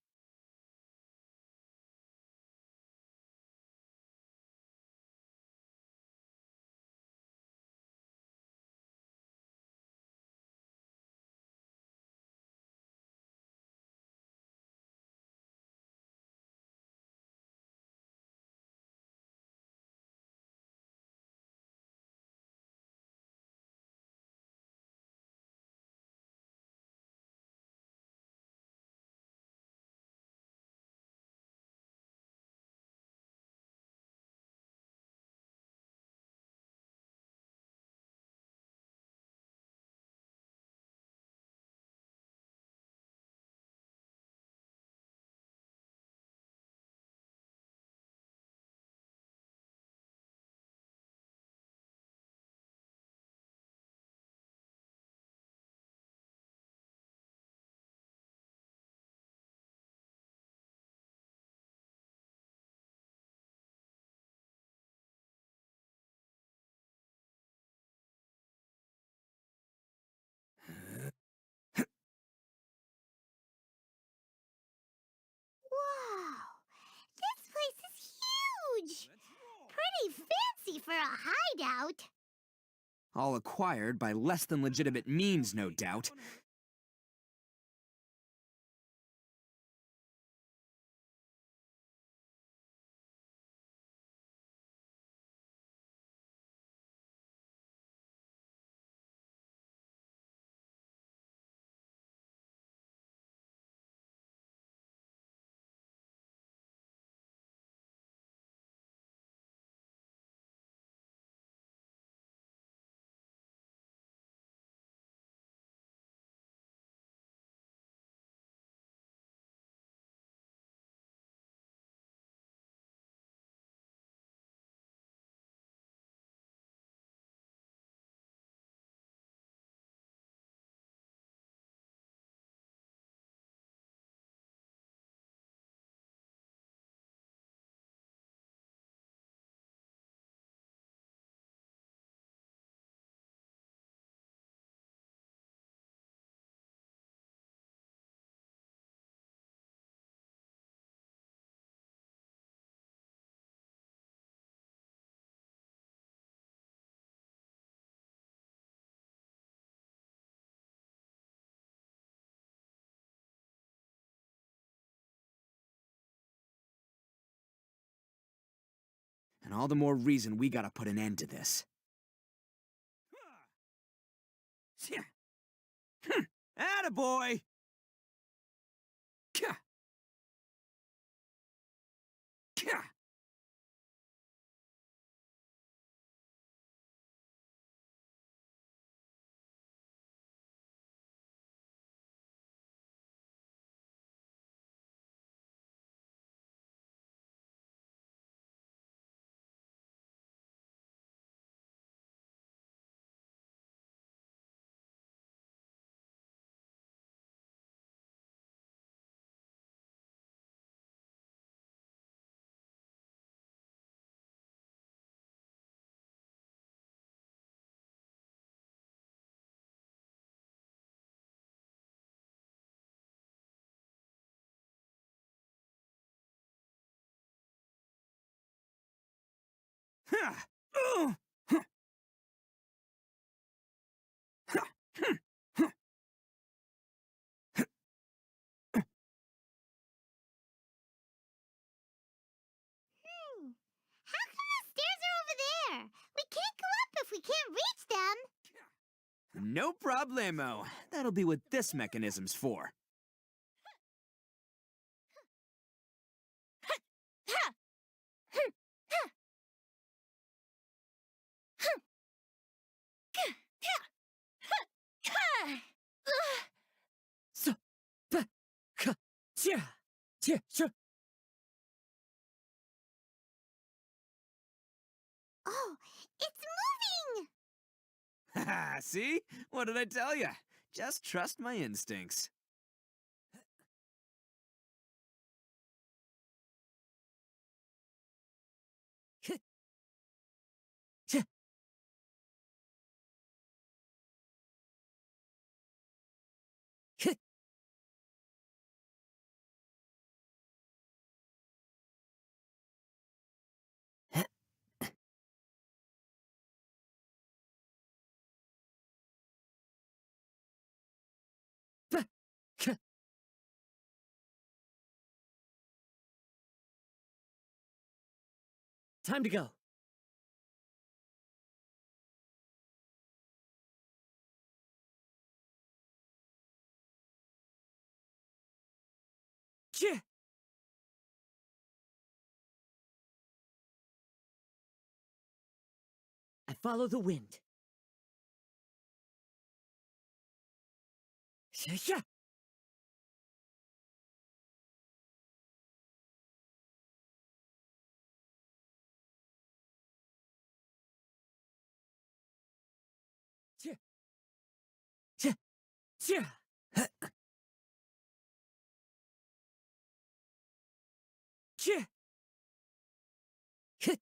fancy for a hideout. All acquired by less than legitimate means, no doubt. And all the more reason we gotta put an end to this. Attaboy! Kah! Kah! Ha! How come the stairs are over there? We can't go up if we can't reach them. No problemo. That'll be what this mechanism's for. So, pa, ka, tia, tia, sure. Oh, it's moving! Haha, see? What did I tell ya? Just trust my instincts. Time to go. Tia. I follow the wind. Yeah. Tia. Tia. Tia. Tia.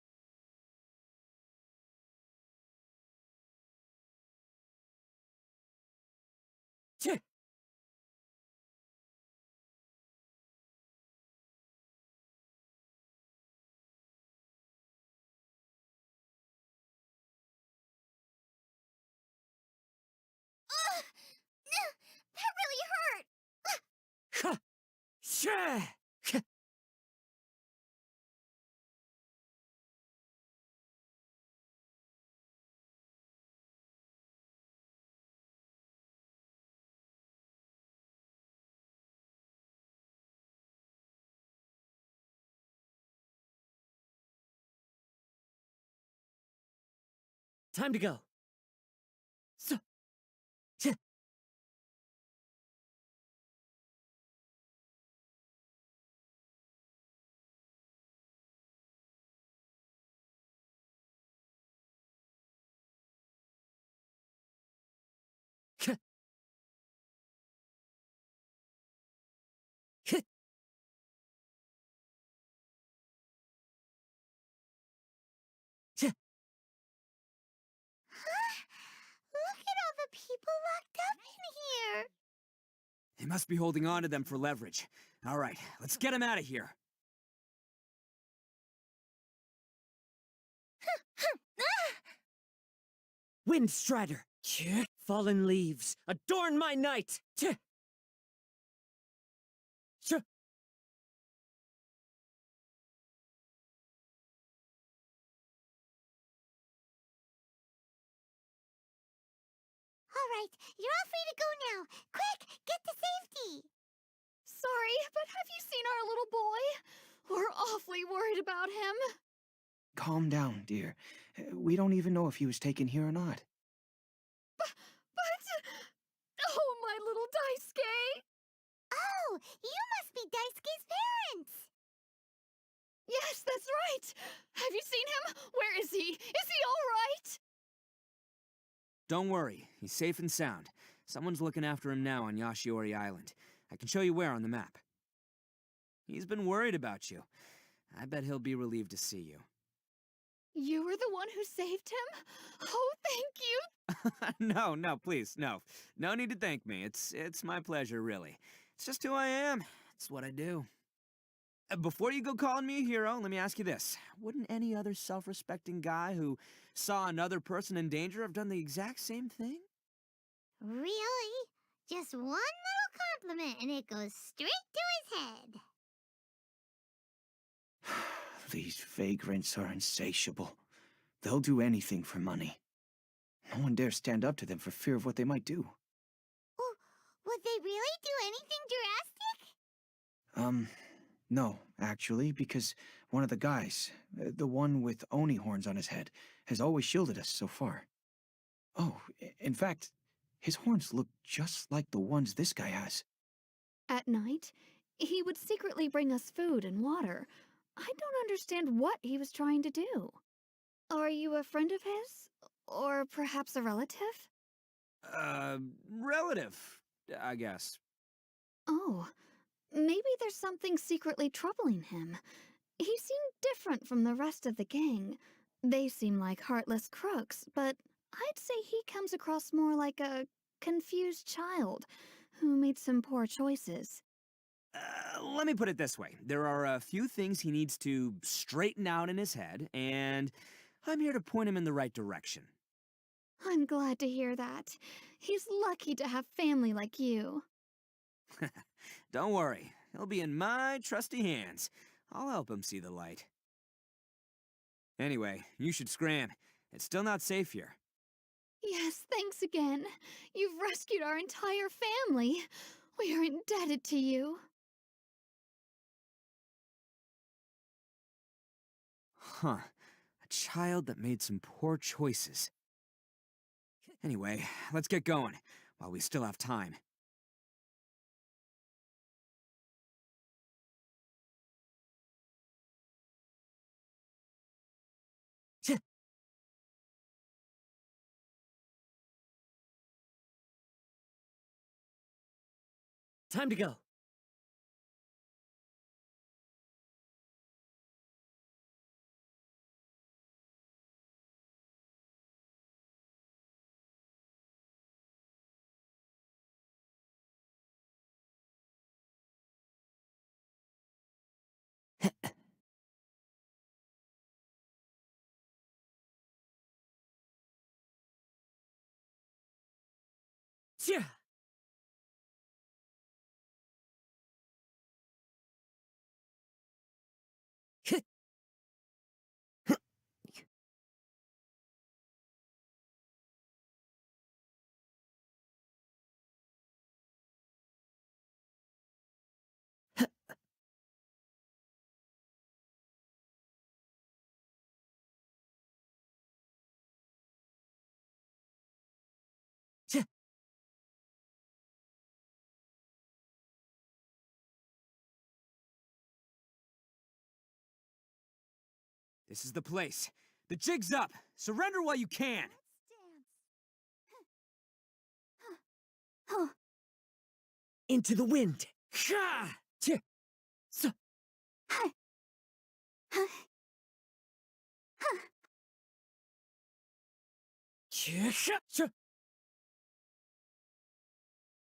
Tia. Time to go. So, ch- ch- ch- ch- Look at all the people locked up in here. They must be holding on to them for leverage. All right, let's get them out of here. Windstrider! Ch- Fallen leaves, adorn my night! Ch- ch- All right, you're all free to go now. Quick, get to safety. Sorry, but have you seen our little boy? We're awfully worried about him. Calm down, dear. We don't even know if he was taken here or not. But... Oh, my little Daisuke! Oh, you must be Daisuke's parents. Yes, that's right! Have you seen him? Where is he? Is he all right? Don't worry, he's safe and sound. Someone's looking after him now on Yashiori Island. I can show you where on the map. He's been worried about you. I bet he'll be relieved to see you. You were the one who saved him? Oh, thank you! No, please, no. No need to thank me. It's my pleasure, really. It's just who I am. It's what I do. Before you go calling me a hero, let me ask you this. Wouldn't any other self-respecting guy who saw another person in danger have done the exact same thing? Really? Just one little compliment and it goes straight to his head. These vagrants are insatiable. They'll do anything for money. No one dares stand up to them for fear of what they might do. Well, would they really do anything drastic? No, actually, because one of the guys, the one with Oni horns on his head, has always shielded us so far. Oh, in fact, his horns look just like the ones this guy has. At night, he would secretly bring us food and water. I don't understand what he was trying to do. Are you a friend of his? Or perhaps a relative? Relative, I guess. Oh, maybe there's something secretly troubling him. He seemed different from the rest of the gang. They seem like heartless crooks, but I'd say he comes across more like a confused child who made some poor choices. Let me put it this way. There are a few things he needs to straighten out in his head, and I'm here to point him in the right direction. I'm glad to hear that. He's lucky to have family like you. Don't worry. He'll be in my trusty hands. I'll help him see the light. Anyway, you should scram. It's still not safe here. Yes, thanks again. You've rescued our entire family. We are indebted to you. Huh. A child that made some poor choices. Anyway, let's get going, while we still have time. Time to go. Yeah. This is the place. The jig's up. Surrender while you can. Into the wind. Ha! Tch! So. Tch!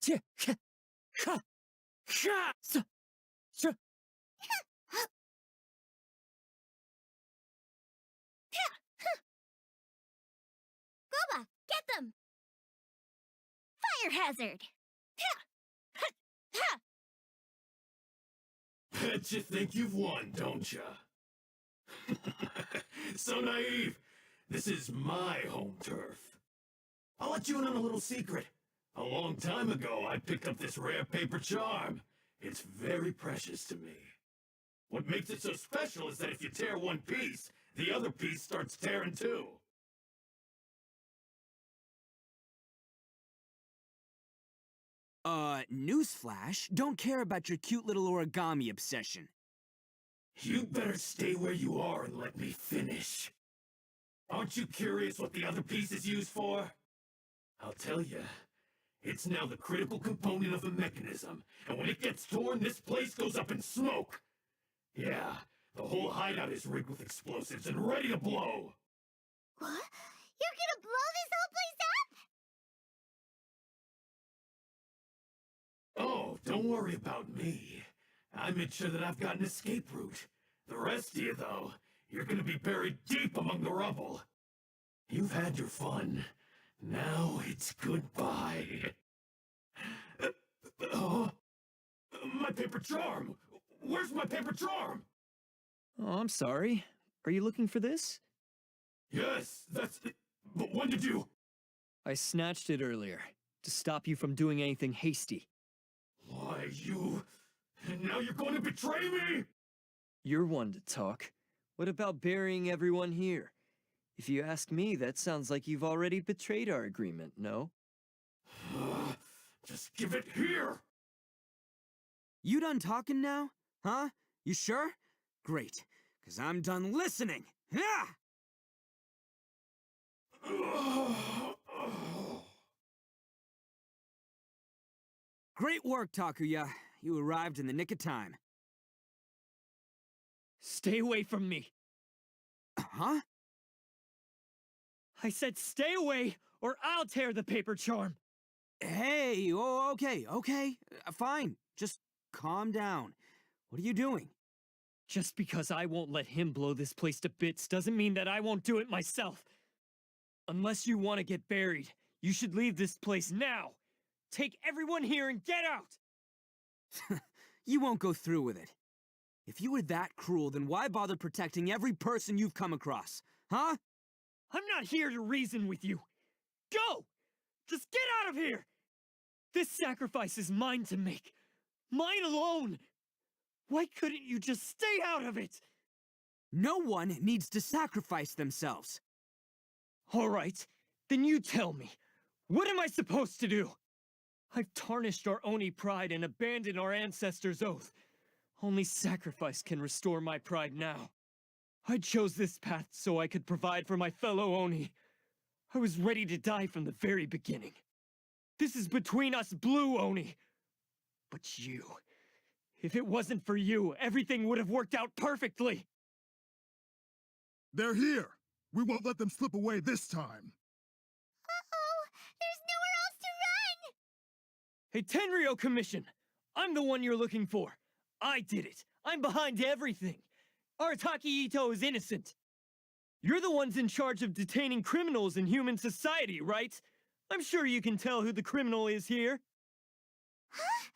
Tch! Tch! Ha! Ha! So. Tch! Boba, get them! Fire hazard! Bet you think you've won, don't ya? So naive. This is my home turf. I'll let you in on a little secret. A long time ago, I picked up this rare paper charm. It's very precious to me. What makes it so special is that if you tear one piece, the other piece starts tearing too. Newsflash, don't care about your cute little origami obsession. You better stay where you are and let me finish. Aren't you curious what the other piece is used for? I'll tell you. It's now the critical component of the mechanism, and when it gets torn, this place goes up in smoke. Yeah, the whole hideout is rigged with explosives and ready to blow. What? You're gonna blow this whole place up? Oh, don't worry about me. I made sure that I've got an escape route. The rest of you, though, you're gonna be buried deep among the rubble. You've had your fun. Now it's goodbye. My paper charm! Where's my paper charm? Oh, I'm sorry. Are you looking for this? Yes, that's it. But when did you... I snatched it earlier, to stop you from doing anything hasty. Why, you... And now you're going to betray me? You're one to talk. What about burying everyone here? If you ask me, that sounds like you've already betrayed our agreement, no? Just give it here! You done talking now? Huh? You sure? Great, 'cause I'm done listening. Yeah! Great work, Takuya. You arrived in the nick of time. Stay away from me! Huh? I said stay away, or I'll tear the paper charm! Hey, oh, okay, fine. Just calm down. What are you doing? Just because I won't let him blow this place to bits doesn't mean that I won't do it myself. Unless you want to get buried, you should leave this place now. Take everyone here and get out! You won't go through with it. If you were that cruel, then why bother protecting every person you've come across? Huh? I'm not here to reason with you. Go! Just get out of here! This sacrifice is mine to make. Mine alone! Why couldn't you just stay out of it? No one needs to sacrifice themselves. All right, then you tell me. What am I supposed to do? I've tarnished our Oni pride and abandoned our ancestors' oath. Only sacrifice can restore my pride now. I chose this path so I could provide for my fellow Oni. I was ready to die from the very beginning. This is between us Blue Oni. But you... If it wasn't for you, everything would have worked out perfectly! They're here! We won't let them slip away this time! Uh-oh! There's nowhere else to run! Hey, Tenryo Commission! I'm the one you're looking for. I did it. I'm behind everything. Arataki Ito is innocent. You're the ones in charge of detaining criminals in human society, right? I'm sure you can tell who the criminal is here. Huh?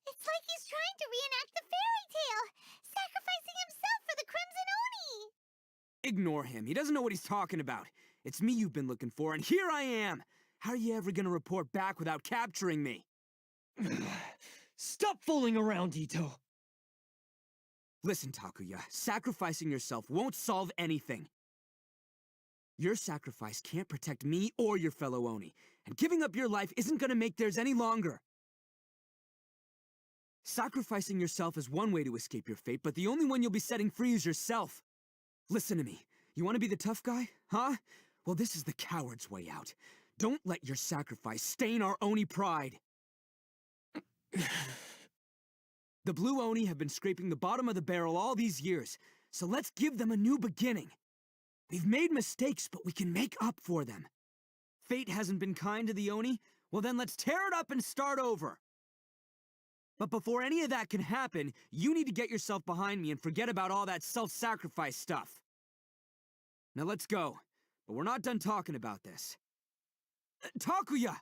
It's like he's trying to reenact the fairy tale, sacrificing himself for the Crimson Oni! Ignore him. He doesn't know what he's talking about. It's me you've been looking for, and here I am! How are you ever gonna report back without capturing me? Stop fooling around, Ito! Listen, Takuya, sacrificing yourself won't solve anything. Your sacrifice can't protect me or your fellow Oni, and giving up your life isn't gonna make theirs any longer. Sacrificing yourself is one way to escape your fate, but the only one you'll be setting free is yourself. Listen to me. You want to be the tough guy, huh? Well, this is the coward's way out. Don't let your sacrifice stain our Oni pride. The Blue Oni have been scraping the bottom of the barrel all these years, so let's give them a new beginning. We've made mistakes, but we can make up for them. Fate hasn't been kind to the Oni? Well then let's tear it up and start over. But before any of that can happen, you need to get yourself behind me and forget about all that self-sacrifice stuff. Now let's go, but we're not done talking about this. Takuya!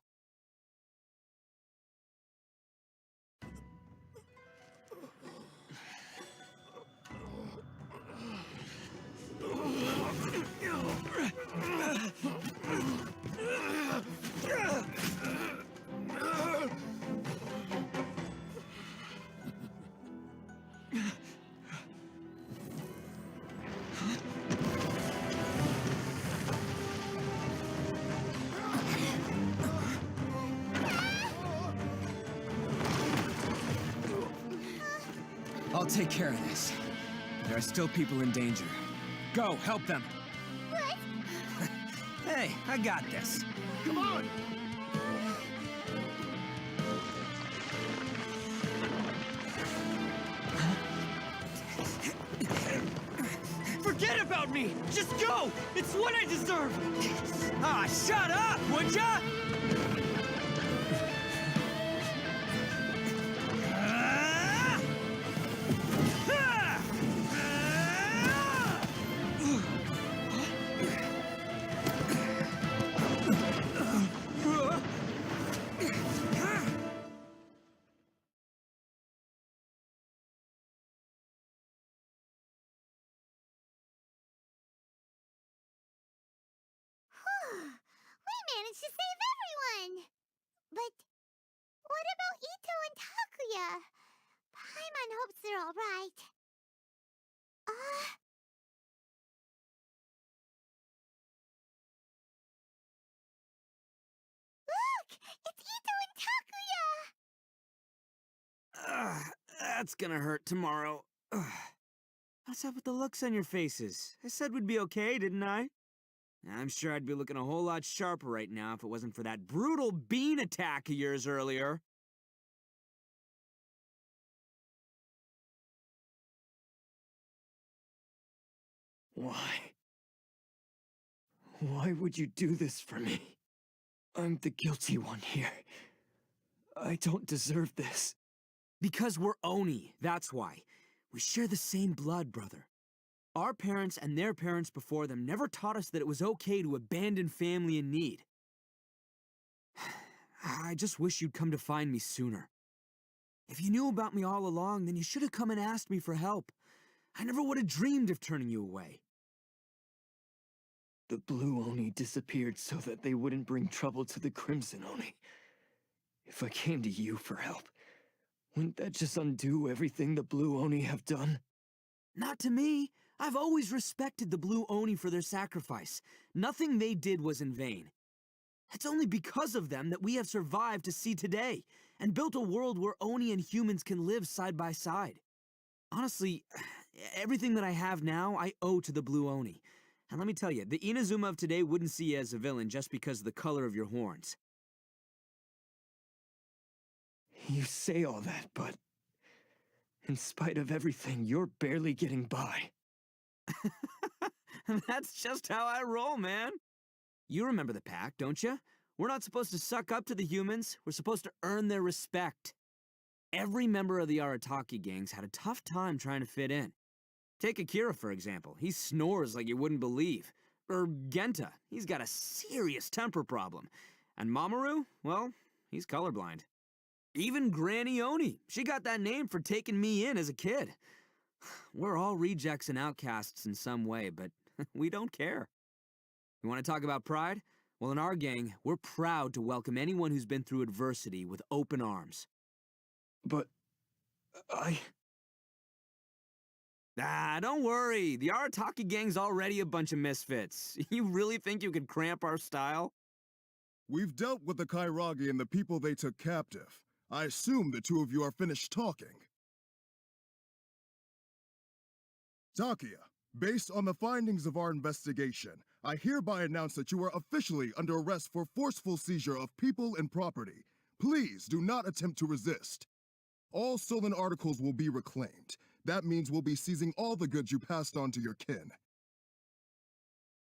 I'll take care of this. There are still people in danger. Go, help them. What? Hey, I got this. Come on! Forget about me! Just go! It's what I deserve! Ah, shut up, would ya? We managed to save everyone! But what about Ito and Takuya? Paimon hopes they're alright. Look! It's Ito and Takuya! That's gonna hurt tomorrow. What's up with the looks on your faces? I said we'd be okay, didn't I? I'm sure I'd be looking a whole lot sharper right now if it wasn't for that brutal bean attack of yours earlier. Why? Why would you do this for me? I'm the guilty one here. I don't deserve this. Because we're Oni, that's why. We share the same blood, brother. Our parents and their parents before them never taught us that it was okay to abandon family in need. I just wish you'd come to find me sooner. If you knew about me all along, then you should have come and asked me for help. I never would have dreamed of turning you away. The Blue Oni disappeared so that they wouldn't bring trouble to the Crimson Oni. If I came to you for help, wouldn't that just undo everything the Blue Oni have done? Not to me. I've always respected the Blue Oni for their sacrifice. Nothing they did was in vain. It's only because of them that we have survived to see today, and built a world where Oni and humans can live side by side. Honestly, everything that I have now, I owe to the Blue Oni. And let me tell you, the Inazuma of today wouldn't see you as a villain just because of the color of your horns. You say all that, but in spite of everything, you're barely getting by. That's just how I roll, man. You remember the pact, don't you? We're not supposed to suck up to the humans. We're supposed to earn their respect. Every member of the Arataki gangs had a tough time trying to fit in. Take Akira, for example. He snores like you wouldn't believe. Or Genta. He's got a serious temper problem. And Mamoru, well, he's colorblind. Even Granny Oni. She got that name for taking me in as a kid. We're all rejects and outcasts in some way, but we don't care. You want to talk about pride? Well, in our gang, we're proud to welcome anyone who's been through adversity with open arms. But Don't worry. The Arataki gang's already a bunch of misfits. You really think you could cramp our style? We've dealt with the Kairagi and the people they took captive. I assume the two of you are finished talking. Takuya, Based on the findings of our investigation, I hereby announce that you are officially under arrest for forceful seizure of people and property. Please do not attempt to resist. All stolen articles will be reclaimed. That means we'll be seizing all the goods you passed on to your kin.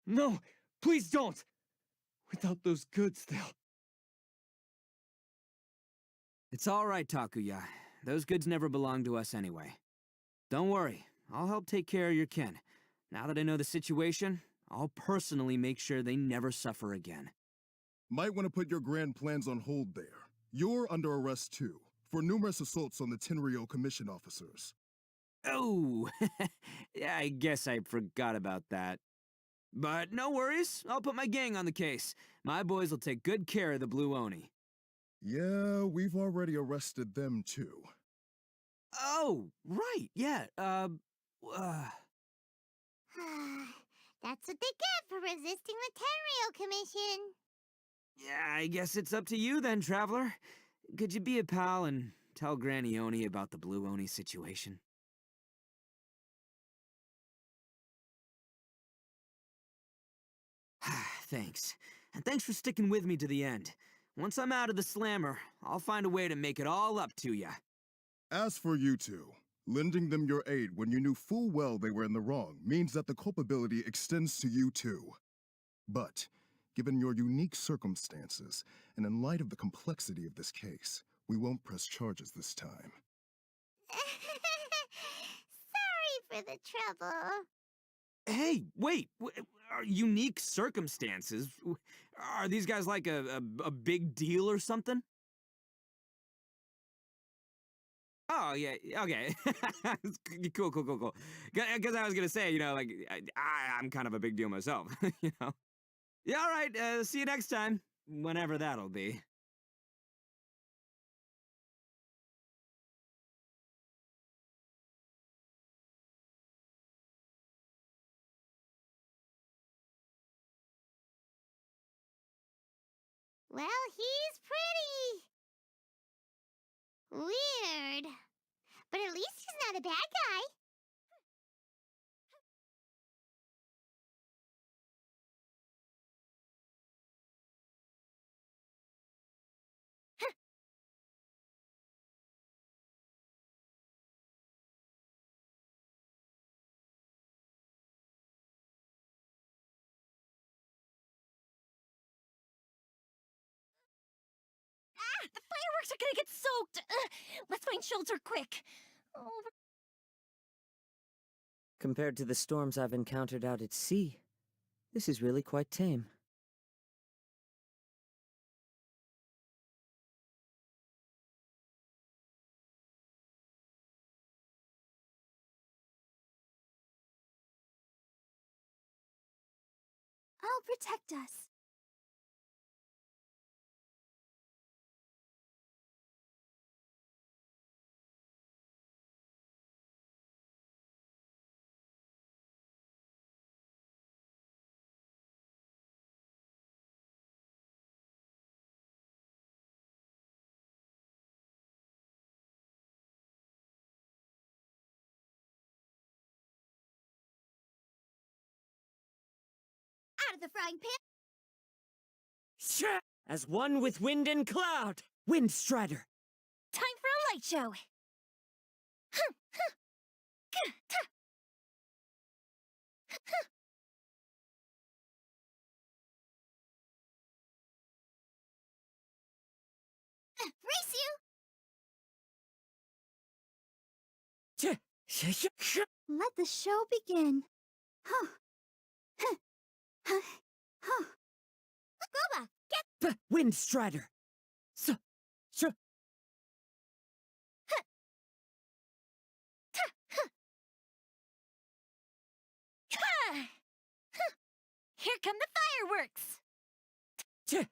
No, please don't! Without those goods, they'll... It's all right, Takuya. Those goods never belonged to us anyway. Don't worry, I'll help take care of your kin. Now that I know the situation, I'll personally make sure they never suffer again. Might want to put your grand plans on hold there. You're under arrest too, for numerous assaults on the Tenryo Commission officers. Oh, yeah, I guess I forgot about that. But no worries, I'll put my gang on the case. My boys will take good care of the Blue Oni. Yeah, we've already arrested them too. Oh, right, yeah, That's what they get for resisting the Tenryo Commission. yeah, I guess it's up to you then, Traveler. Could you be a pal and tell Granny Oni about the Blue Oni situation? Thanks. And thanks for sticking with me to the end. Once I'm out of the slammer, I'll find a way to make it all up to ya. As for you two, lending them your aid when you knew full well they were in the wrong means that the culpability extends to you too. But, given your unique circumstances, and in light of the complexity of this case, we won't press charges this time. Sorry for the trouble. Hey, wait! Are unique circumstances? Are these guys like a big deal or something? Oh, yeah, okay. Cool. Because I was gonna say, you know, like, I'm kind of a big deal myself, you know? Yeah, all right, see you next time. Whenever that'll be. Well, he's pretty weird. But at least he's not a bad guy. The fireworks are gonna get soaked! Let's find shelter quick! Oh. Compared to the storms I've encountered out at sea, this is really quite tame. I'll protect us. Out of the frying pan! Sure. As one with wind and cloud, Wind Strider. Time for a light show! Race you! Let the show begin. Goba, get Wind Strider. Here come the fireworks! Hey,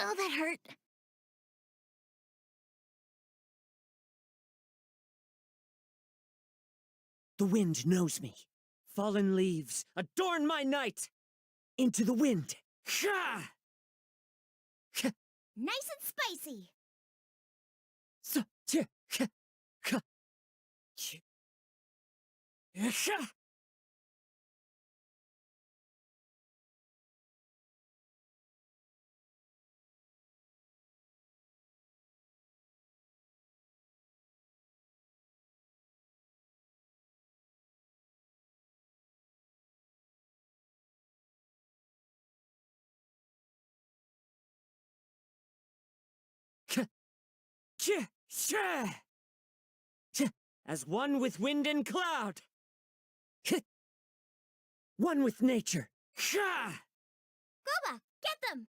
Oh, that hurt. The wind knows me. fallen leaves, adorn my night! Into the wind! Ha! Nice and spicy. So, as one with wind and cloud! One with nature! Goba, get them!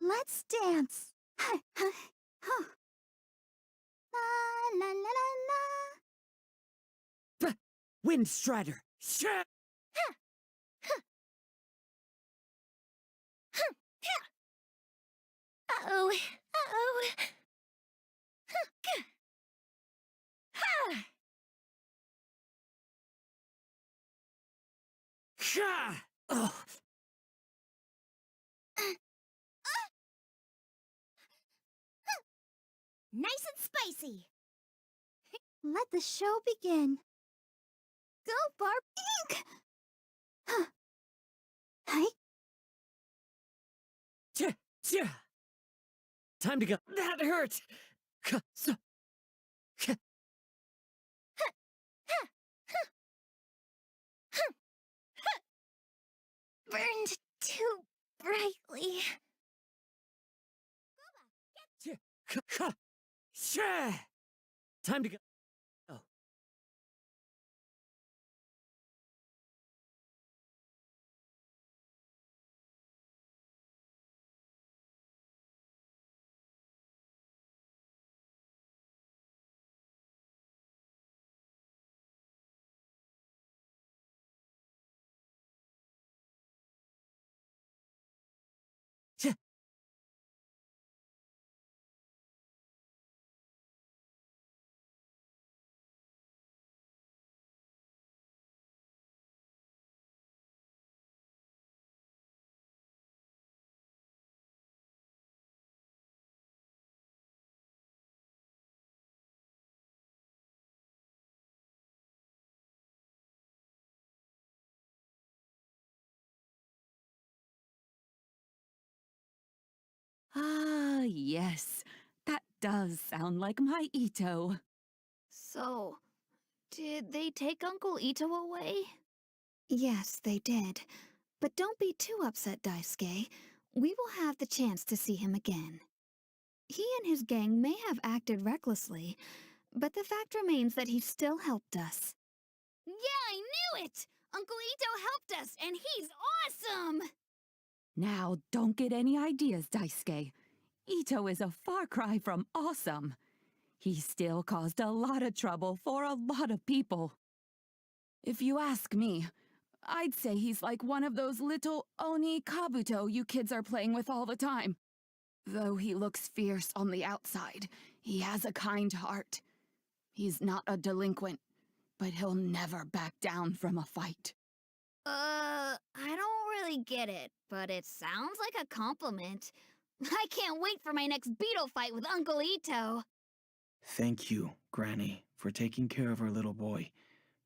Let's dance. La la la la la. Wind Strider! Uh-oh. Uh-oh. Oh. Nice and spicy. Let the show begin. Go, Barb Inc. Hi. Time to go. That hurt! So. Burned too brightly. Time to go. Oh. Ah, yes. That does sound like my Ito. So, did they take Uncle Ito away? Yes, they did. But don't be too upset, Daisuke. We will have the chance to see him again. He and his gang may have acted recklessly, but the fact remains that he still helped us. Yeah, I knew it! Uncle Ito helped us, and he's awesome! Now, don't get any ideas, Daisuke. Ito is a far cry from awesome. He still caused a lot of trouble for a lot of people. If you ask me, I'd say he's like one of those little Oni Kabuto you kids are playing with all the time. Though he looks fierce on the outside, he has a kind heart. He's not a delinquent, but he'll never back down from a fight. I don't really get it, but it sounds like a compliment. I can't wait for my next beetle fight with Uncle Ito. Thank you, Granny, for taking care of our little boy.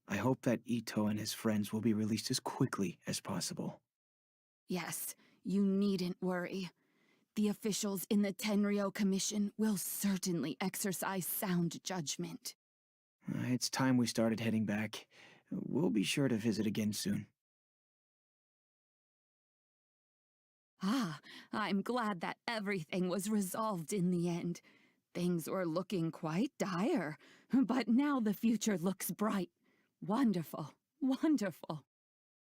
I hope that Ito and his friends will be released as quickly as possible. Yes, you needn't worry. The officials in the Tenryo Commission will certainly exercise sound judgment. It's time we started heading back. We'll be sure to visit again soon. Ah, I'm glad that everything was resolved in the end. Things were looking quite dire, but now the future looks bright. Wonderful, wonderful.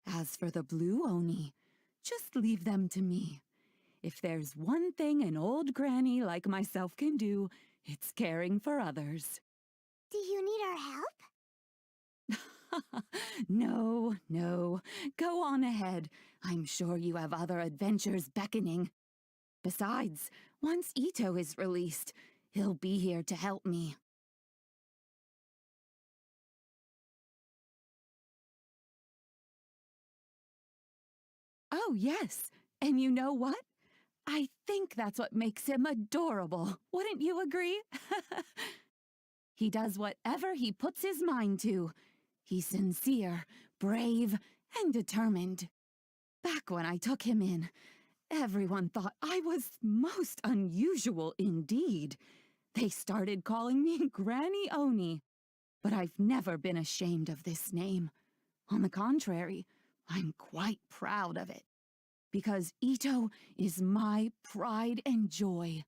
As for the Blue Oni, just leave them to me. If there's one thing an old granny like myself can do, it's caring for others. Do you need our help? No, no. Go on ahead. I'm sure you have other adventures beckoning. Besides, once Ito is released, he'll be here to help me. Oh, yes. And you know what? I think that's what makes him adorable. Wouldn't you agree? He does whatever he puts his mind to. He's sincere, brave, and determined. Back when I took him in, everyone thought I was most unusual indeed. They started calling me Granny Oni. But I've never been ashamed of this name. On the contrary, I'm quite proud of it. Because Ito is my pride and joy.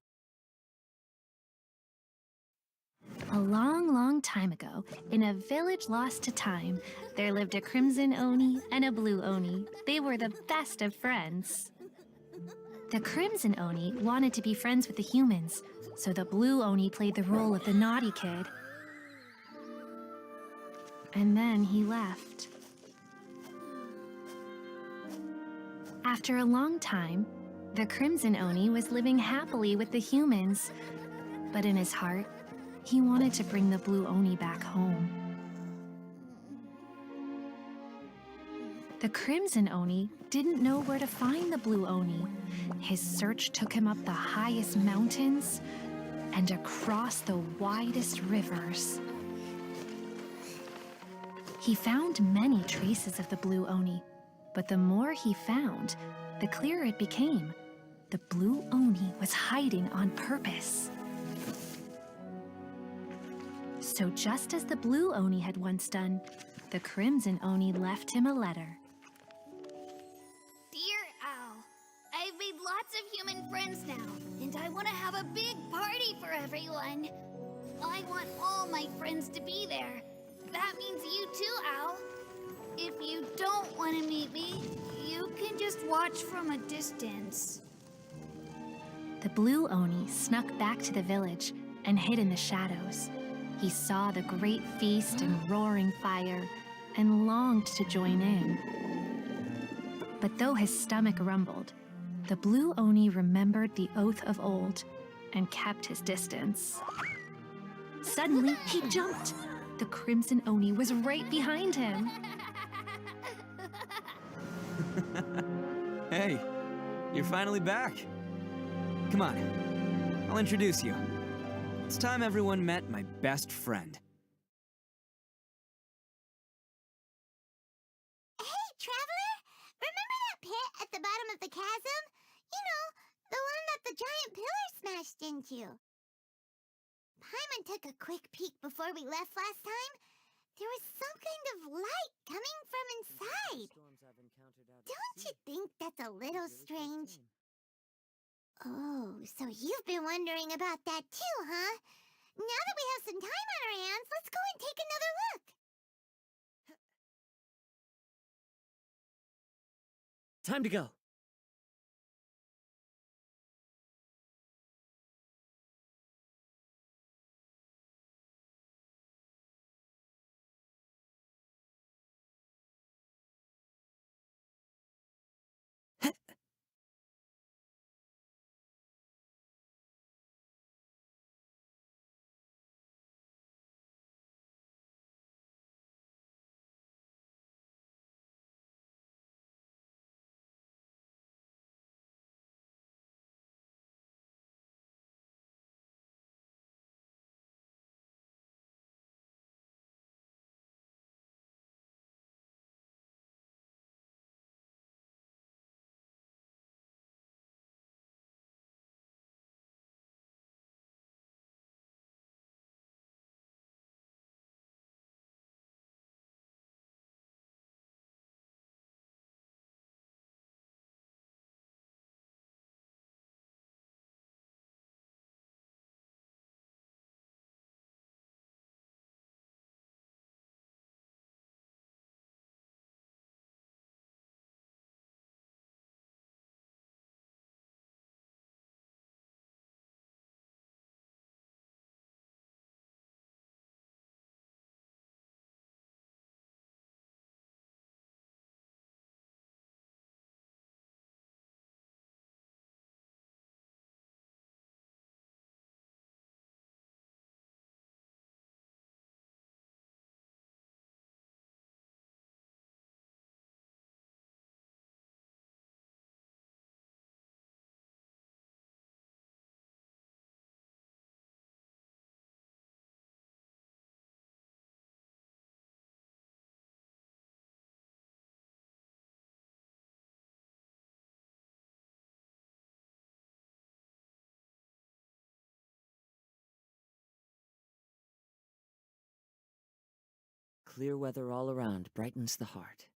A long, long time ago, in a village lost to time, there lived a crimson Oni and a blue Oni. They were the best of friends. The crimson Oni wanted to be friends with the humans, so the blue Oni played the role of the naughty kid. And then he left. After a long time, the crimson Oni was living happily with the humans, but in his heart, he wanted to bring the blue Oni back home. The crimson Oni didn't know where to find the blue Oni. His search took him up the highest mountains and across the widest rivers. He found many traces of the blue Oni, but the more he found, the clearer it became. The blue Oni was hiding on purpose. So just as the blue Oni had once done, the crimson Oni left him a letter. Dear Owl, I've made lots of human friends now, and I want to have a big party for everyone. I want all my friends to be there. That means you too, Owl. If you don't want to meet me, you can just watch from a distance. The blue Oni snuck back to the village and hid in the shadows. He saw the great feast and roaring fire and longed to join in. But though his stomach rumbled, the blue Oni remembered the oath of old and kept his distance. Suddenly, he jumped. The crimson Oni was right behind him. Hey, you're finally back. Come on, I'll introduce you. It's time everyone met my best friend. Hey, Traveler! Remember that pit at the bottom of the chasm? You know, the one that the giant pillar smashed into. Paimon took a quick peek before we left last time. There was some kind of light coming from inside. Don't you think that's a little strange? Oh, so you've been wondering about that too, huh? Now that we have some time on our hands, let's go and take another look. Time to go. Clear weather all around brightens the heart.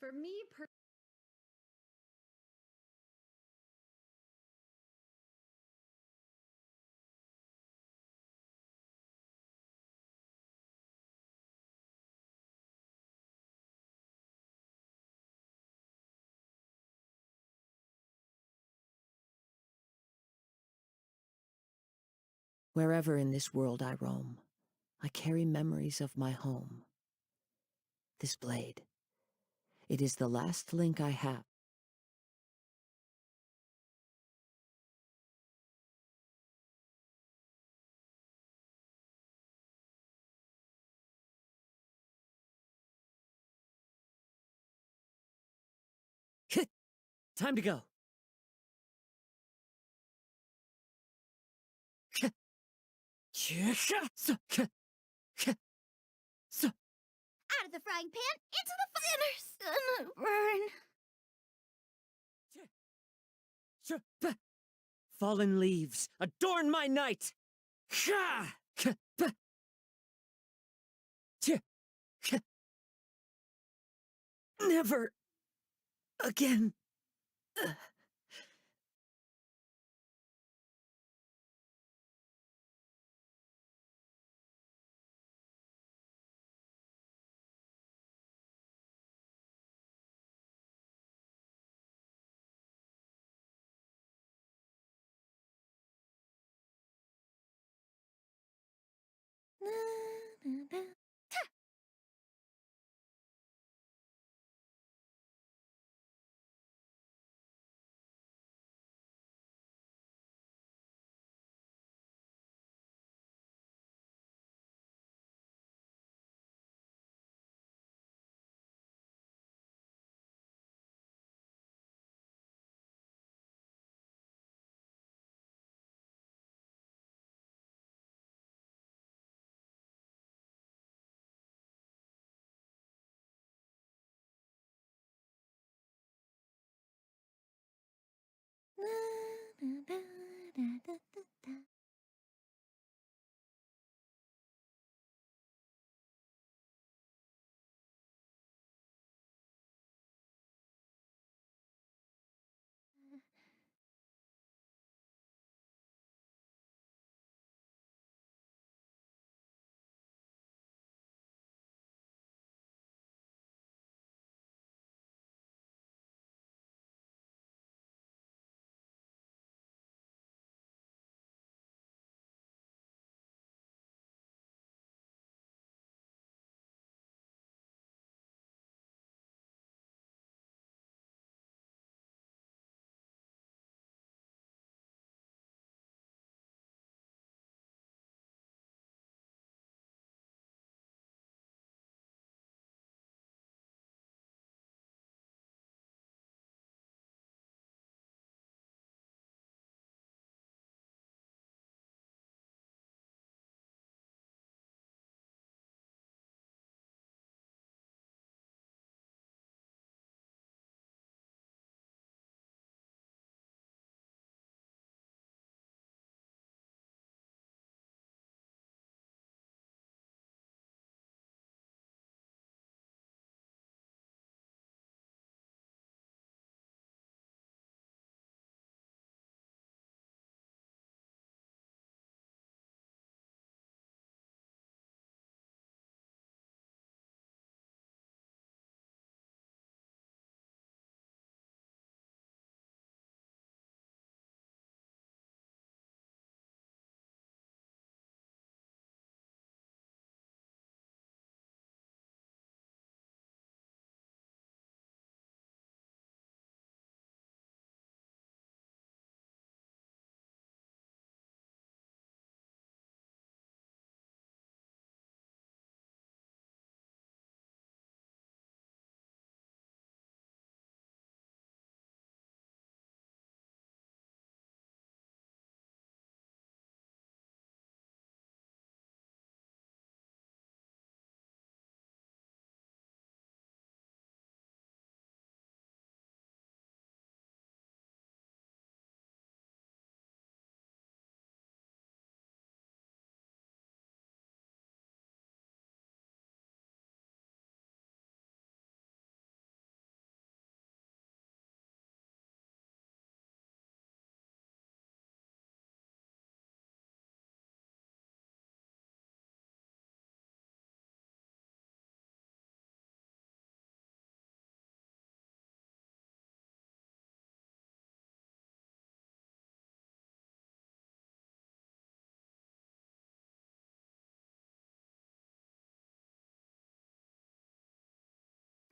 For me, Wherever in this world I roam, I carry memories of my home. This blade. It is the last link I have. Time to go. Out of the frying pan, into the fire! Burn! Fallen leaves, adorn my night! Never again.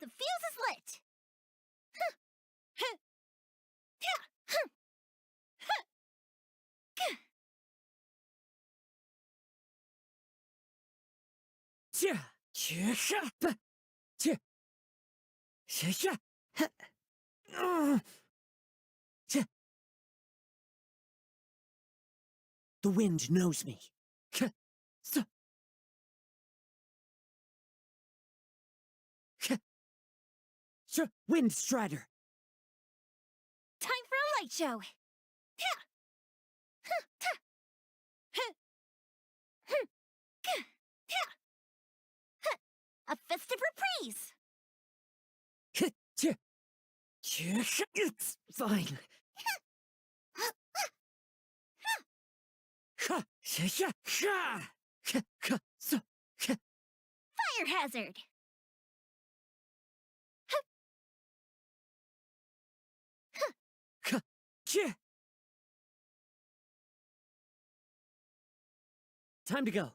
The fuse is lit! Huh. Huh. Yeah. Huh. Huh. Gah. The wind knows me. Wind Strider. Time for a light show! Yeah. Huh. Huh. Huh. Hmm. Gah. Yeah. Huh. A festive reprise! It's fine. Fire hazard! Time to go.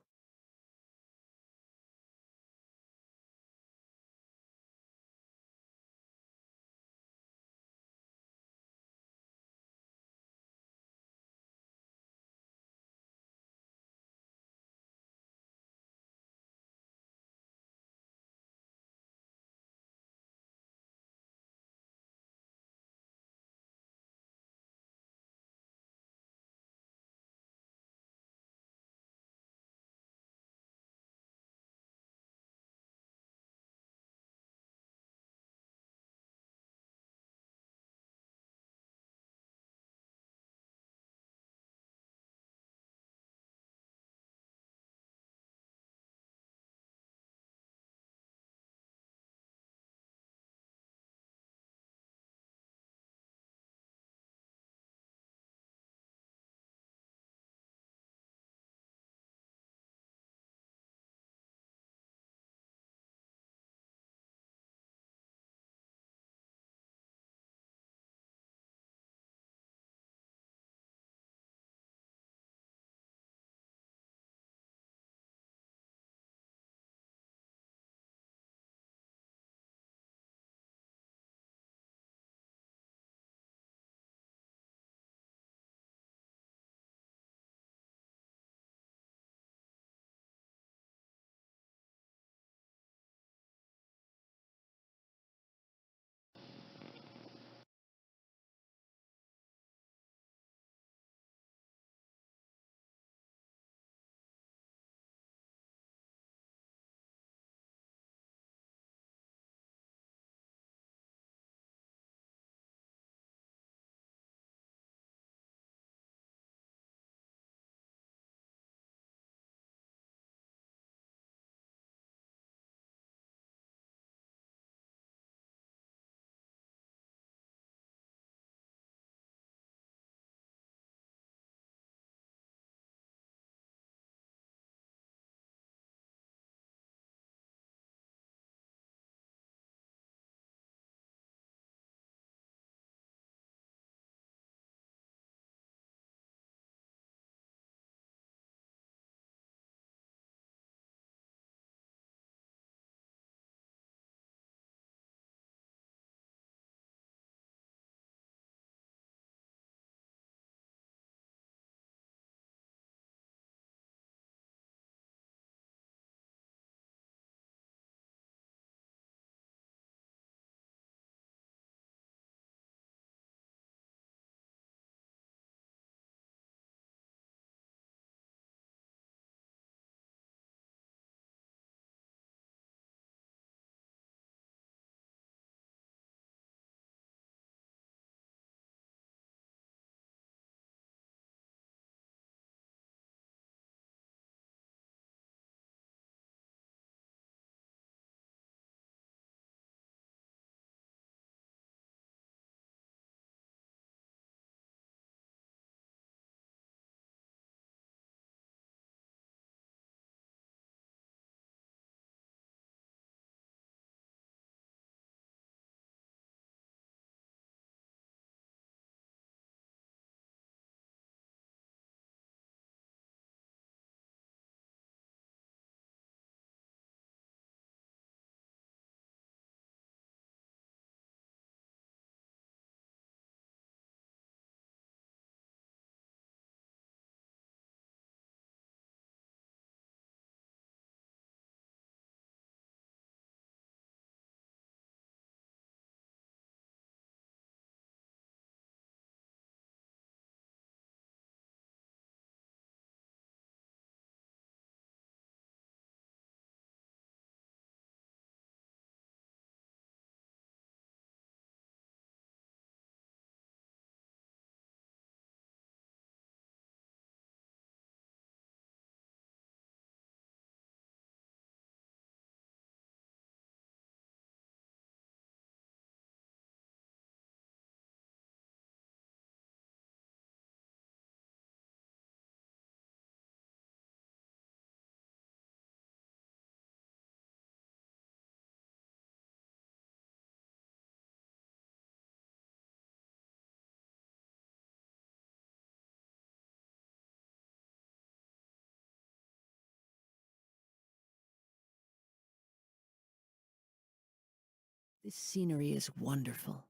This scenery is wonderful.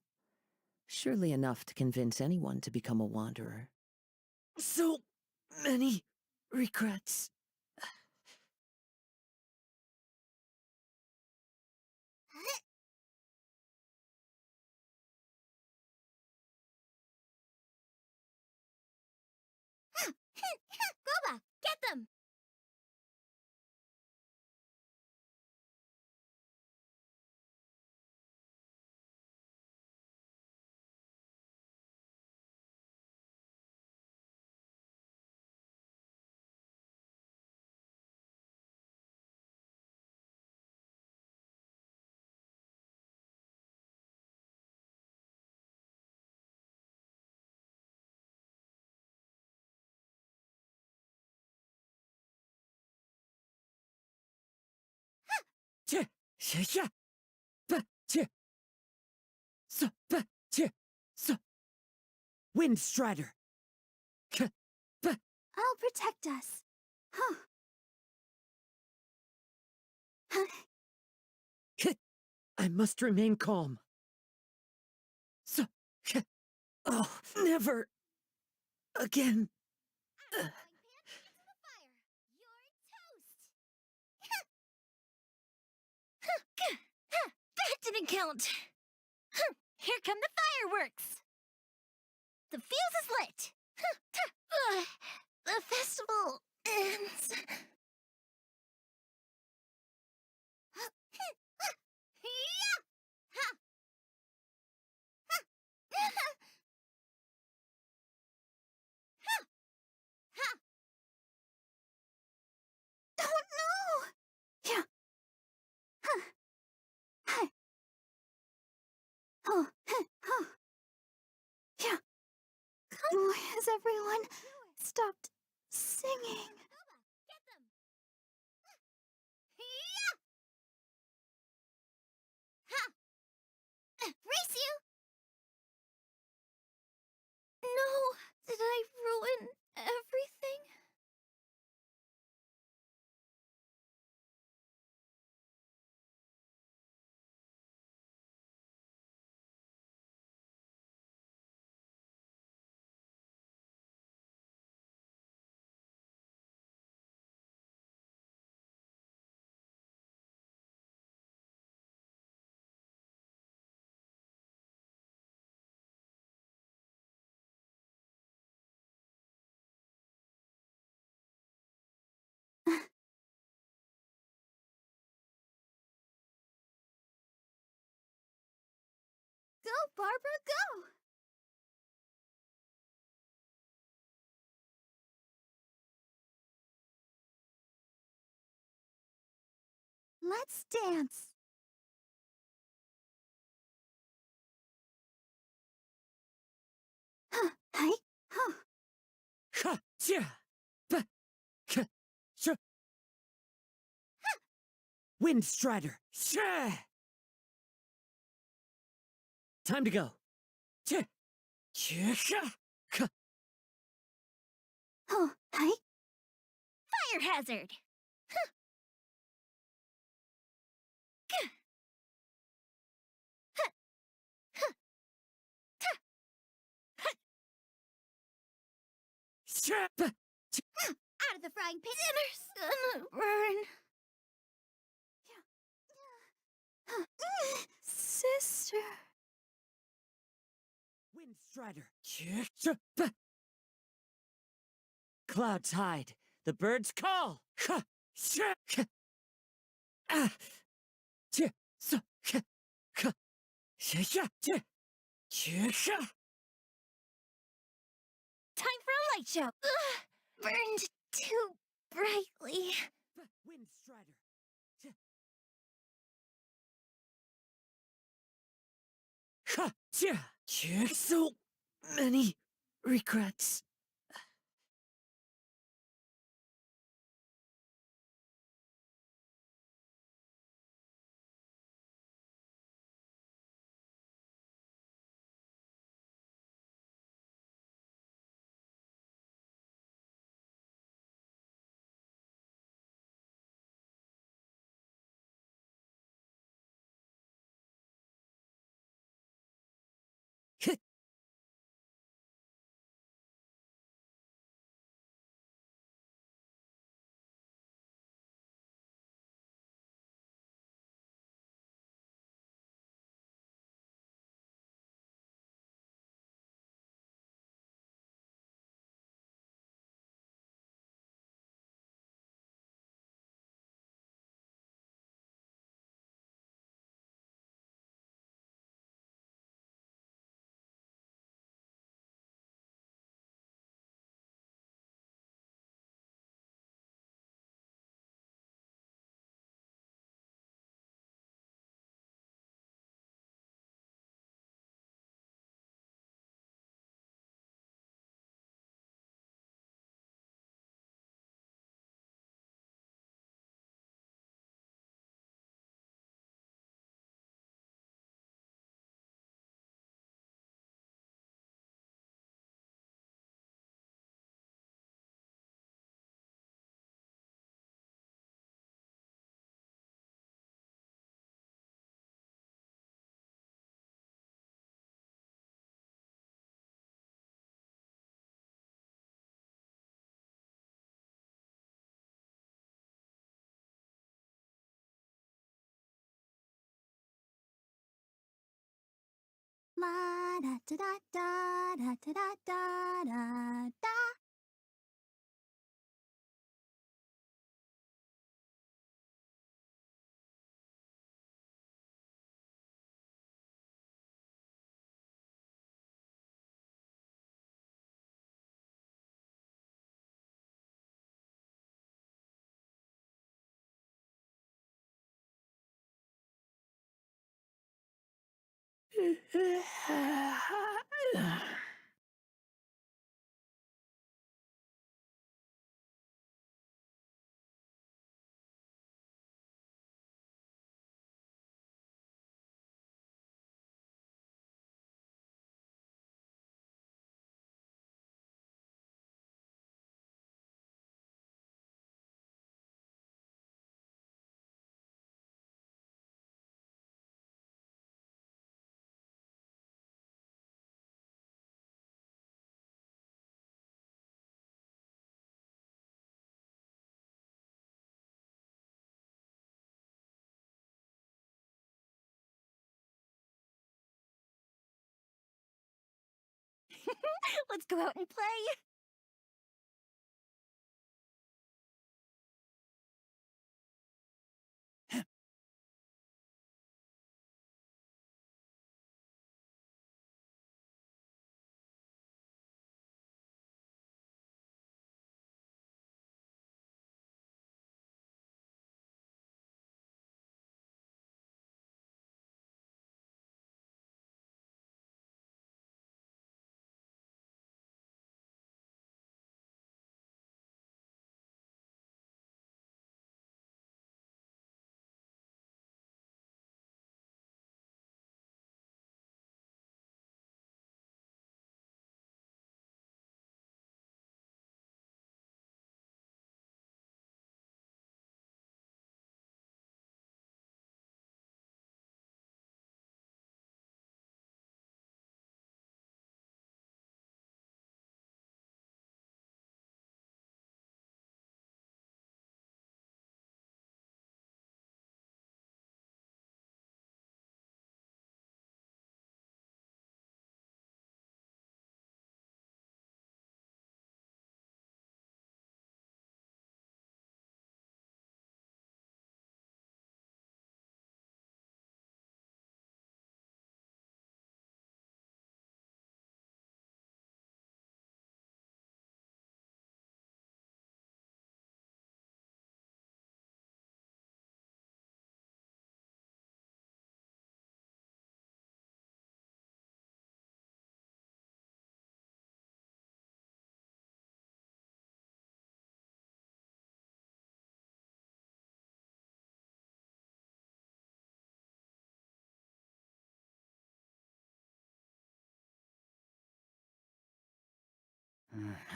Surely enough to convince anyone to become a wanderer. So many regrets. Boba, get them! Wind Strider! I'll protect us. Huh. I must remain calm. Oh, never again. That didn't count. Here come the fireworks. The fuse is lit. The festival ends. Oh no! Yeah. Oh, yeah. Why has everyone stopped singing? Race you! No, did I ruin everything? Go, Barbara, go! Let's dance. Hi. Wind Strider! Time to go. Oh, hi. Fire hazard. Out of the frying pan. Dinner's gonna burn. Sister. Wind Strider! Clouds hide. The birds call. Time for a light show. Burned too brightly. Wind Strider! So many regrets. La da da da da da da da da da. Let's go out and play.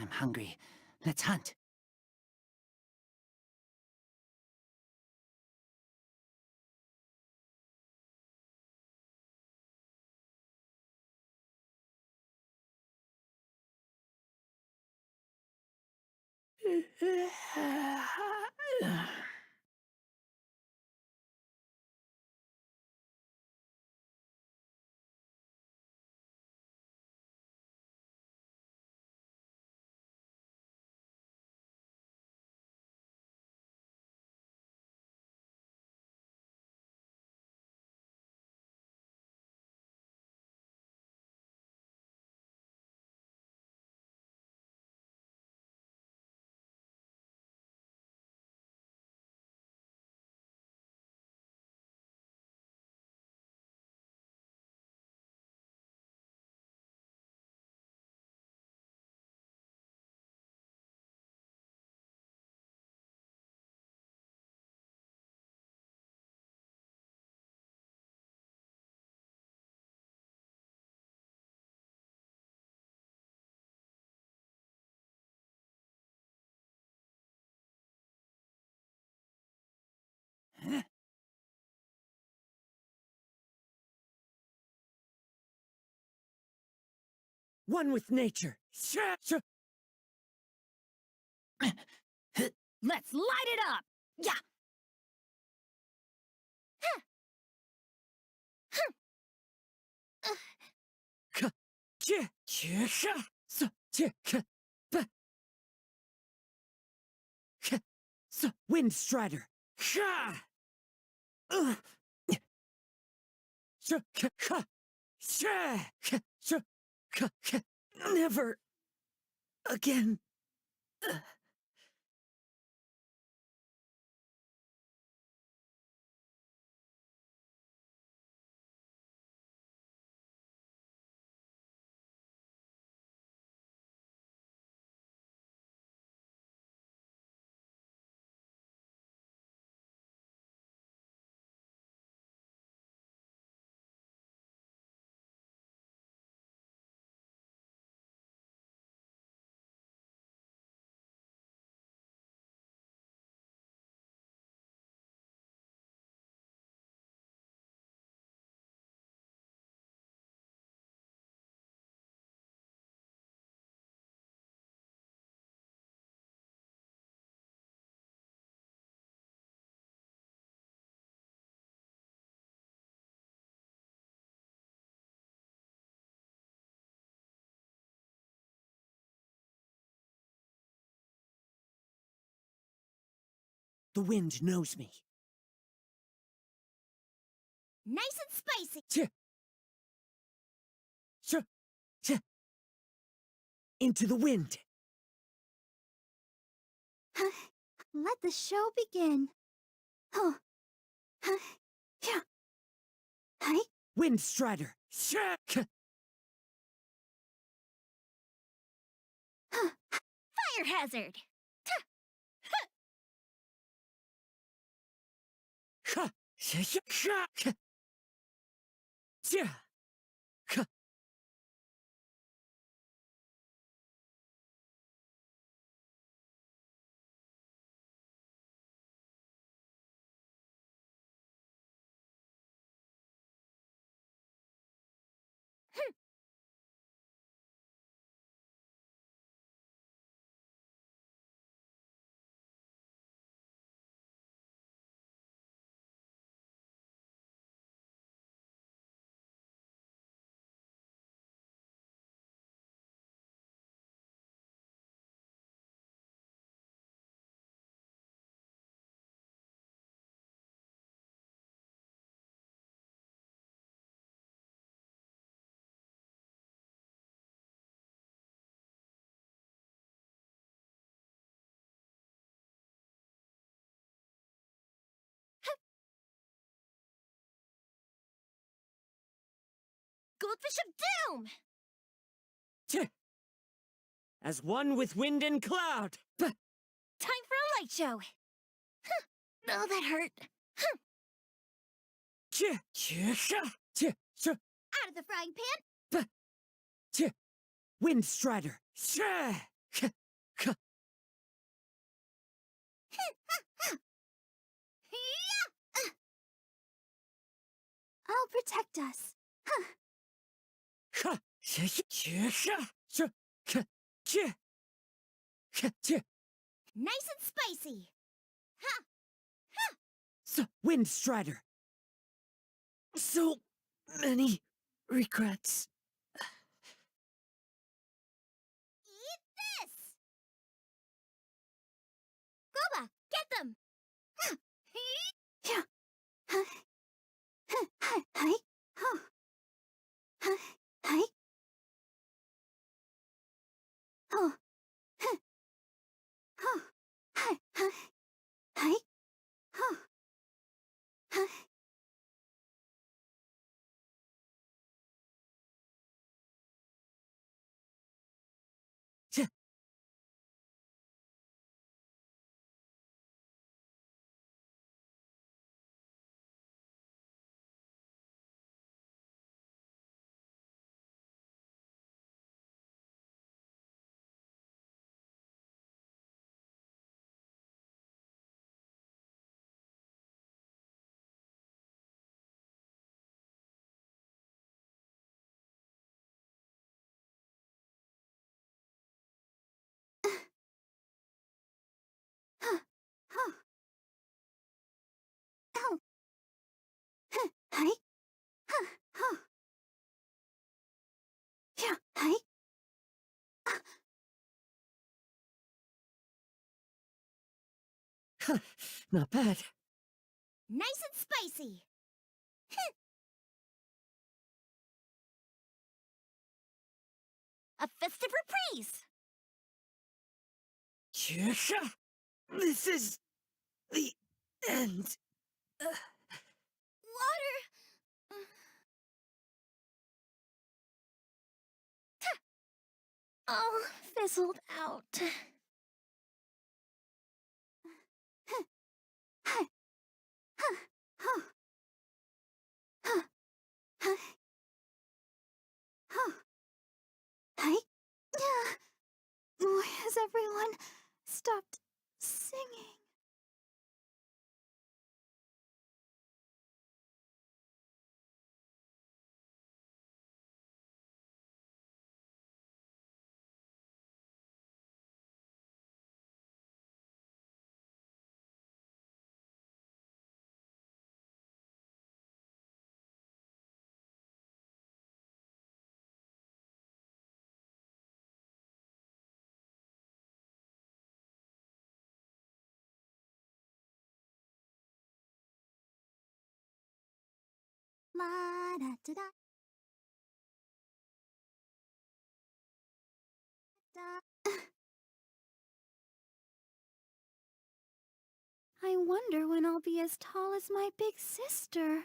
I'm hungry. Let's hunt. One with nature. Let's light it up! Yeah! Wind Strider. Never again. The wind knows me. Nice and spicy. Into the wind. Let the show begin. Oh. Yeah. Hi. Wind Strider. Fire hazard. Goldfish of Doom! As one with wind and cloud. Time for a light show. Oh, that hurt. Out of the frying pan. Wind Strider. I'll protect us. Nice and spicy. Wind Strider. So many regrets. Eat this! Goba, get them! Yeah. Hi. Hi. Hi. Oh. Oh. Hi. Hi. Oh. Hi. Not bad. Nice and spicy. A festive reprise. Chirka! This is the end. Water. All fizzled out. Why has everyone stopped singing? La da da da. Da. I wonder when I'll be as tall as my big sister.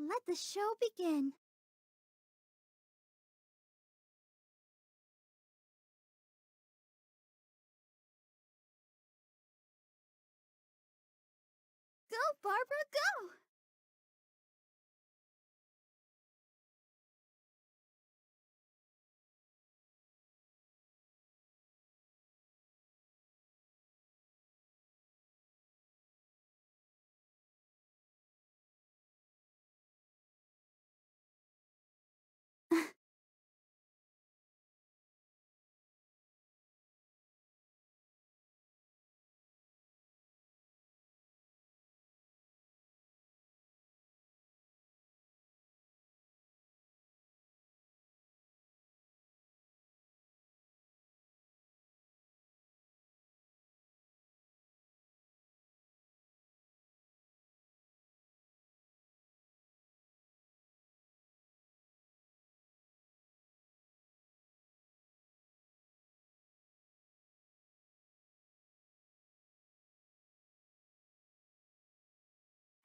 Let the show begin. Go, Barbara, go!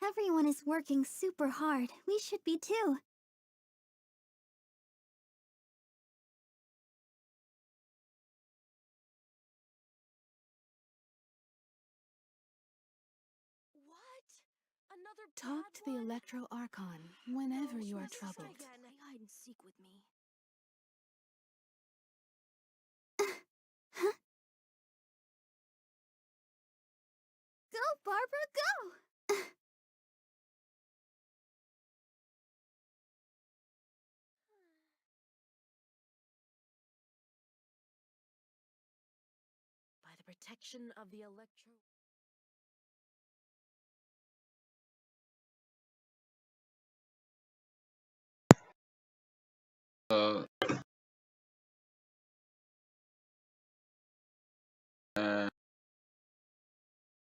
Everyone is working super hard. We should be too. What? Another Talk to the Electro Archon whenever you are troubled. Play hide and seek with me. Go, Barbara, go! By the protection of the electro...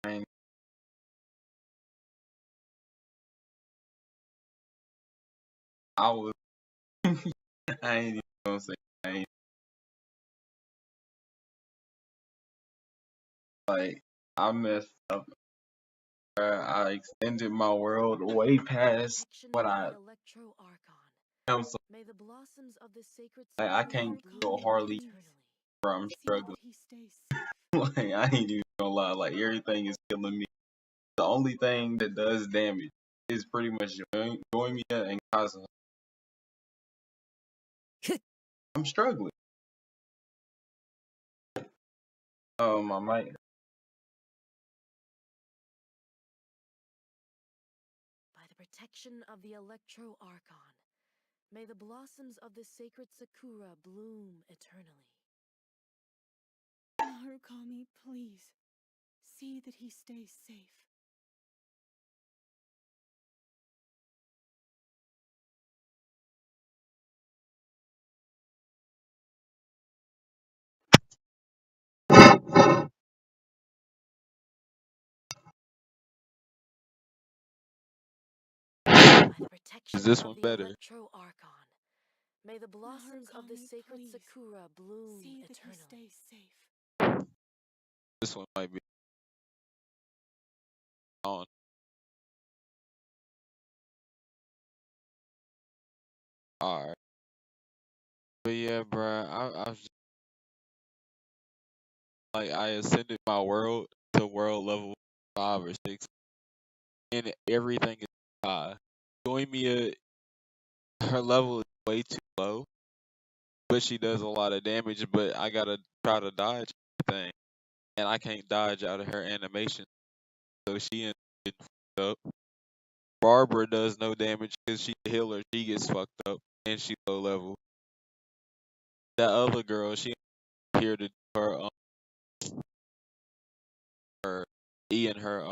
And I was, I ain't even gonna say, I ain't, like, I messed up. I extended my world way past what I am. So, May the blossoms of the sacred like, I can't go hardly where I'm struggling. Like, I ain't even gonna lie. Like, everything is killing me. The only thing that does damage is pretty much Join and Kazuha. I'm struggling. Oh, my mic. By the protection of the Electro Archon, may the blossoms of the sacred Sakura bloom eternally. Narukami, please. See that he stays safe. By the protection Is this of one the better? Electro Archon, may the blossoms of the sacred Sakura bloom eternally. This one might be on. Alright. But yeah, bruh, I was just, like, I ascended my world to world level 5 or 6, and everything is high. Join me her level is way too low, but she does a lot of damage, but I gotta try to dodge everything, and I can't dodge out of her animation, so she ends up getting fucked up. Barbara does no damage because she's a healer, she gets fucked up, and she's low level. That other girl, she here to do her E and her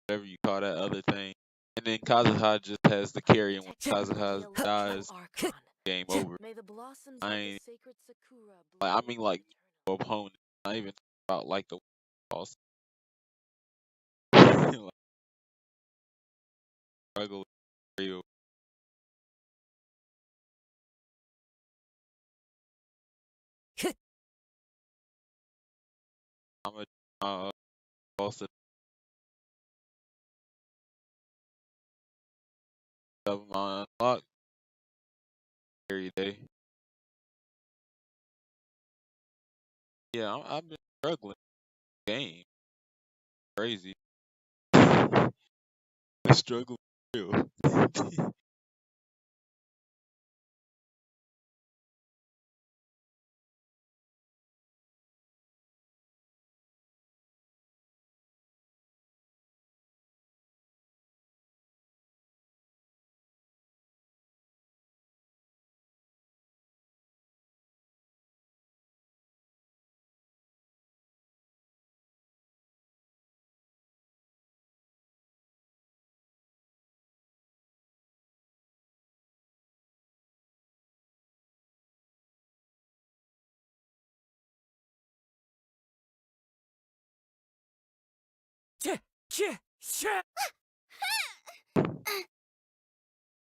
whatever you call that other thing. And then Kazuha just has the carry, and when Kazuha dies, game over. May the blossoms I of the ain't, sacred Sakura like, I mean, like, opponent. Not even about like the boss. Like, struggle real. I'm a boss of my unlock every day. Yeah, I've been struggling. Game crazy. The struggle real.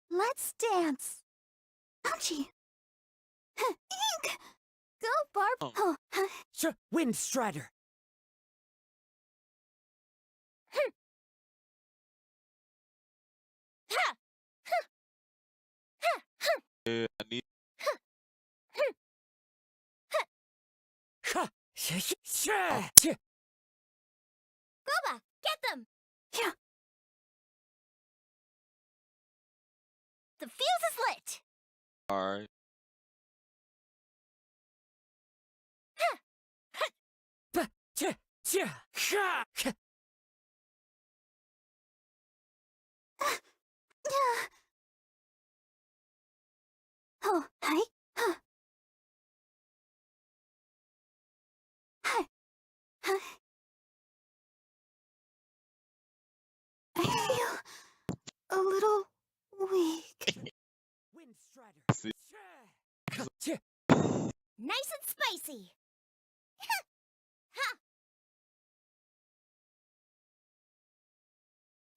Let's dance. Ouchie. Ink! Go, Barb. Oh. Windstrider. Yeah, I need. Boba, get them! Yeah. The fuse is lit! Alright. Oh, hi. Huh. Hi. Huh. I feel a little weak. See? Nice and spicy. Ha!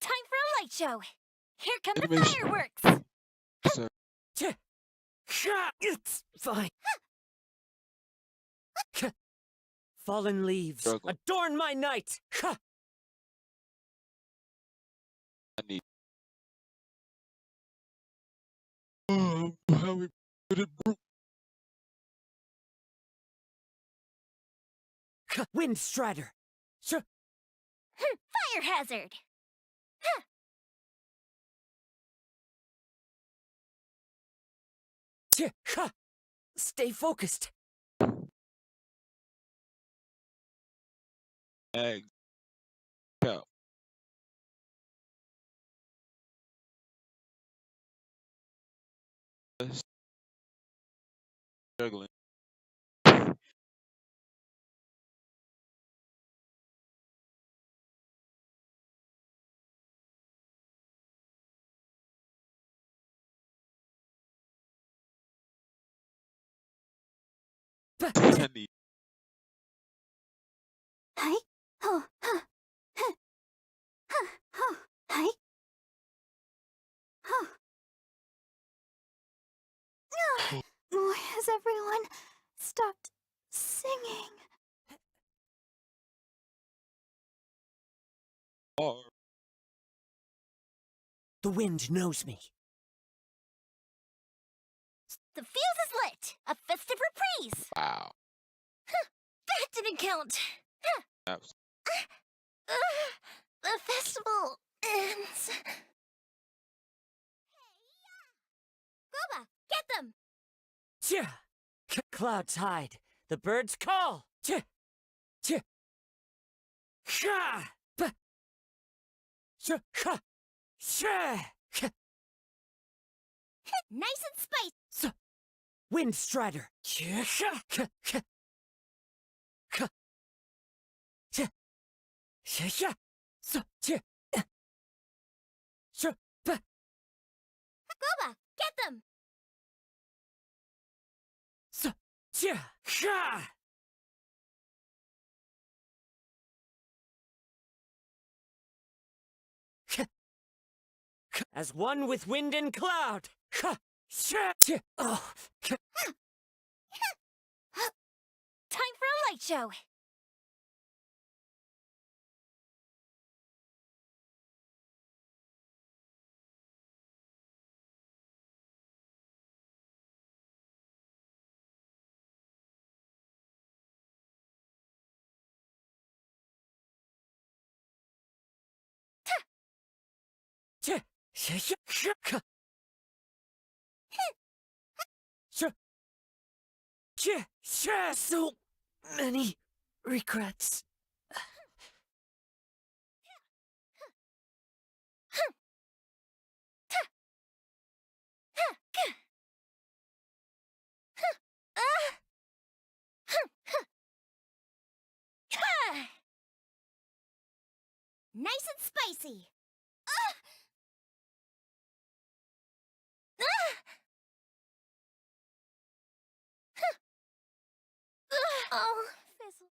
Time for a light show. Here come the Animation. fireworks. Sir, It's fine. Fallen leaves, Struggle. adorn my night! I need. How we put it, bro? Wind Strider! Fire hazard. Stay focused. Egg. Cow. Struggling. I need. Hi. Oh. Huh. Huh. Huh. Oh. Hi. Oh. Why has everyone stopped singing? Or The wind knows me. The fuse is lit. A festive reprise. wow. That didn't count. Abs- The festival ends. Goba, get them! Clouds hide. The birds call. Nice and spicy. Wind Strider. Goba, get them! As one with wind and cloud. Oh. Time for a light show. So many regrets. Nice and spicy. Oh, fizzle.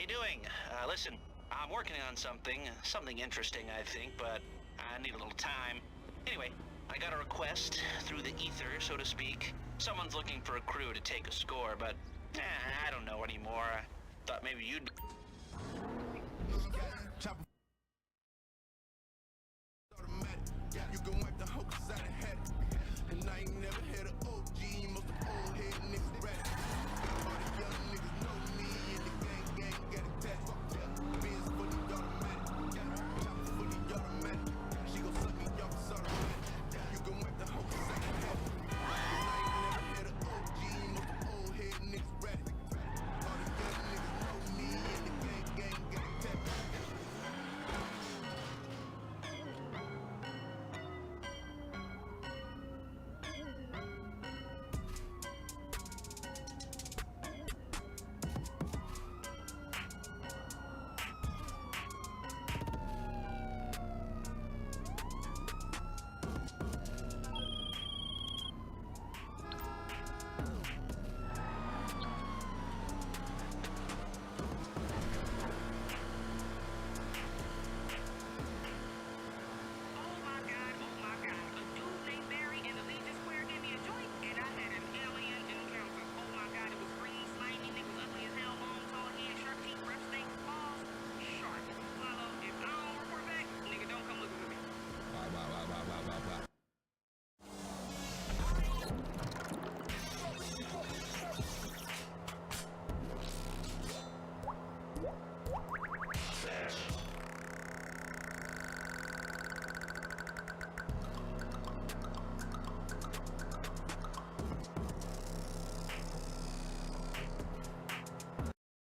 you doing? Listen, I'm working on something interesting, I think, but I need a little time. Anyway, I got a request through the ether, so to speak. Someone's looking for a crew to take a score, but I don't know anymore. I thought maybe you'd...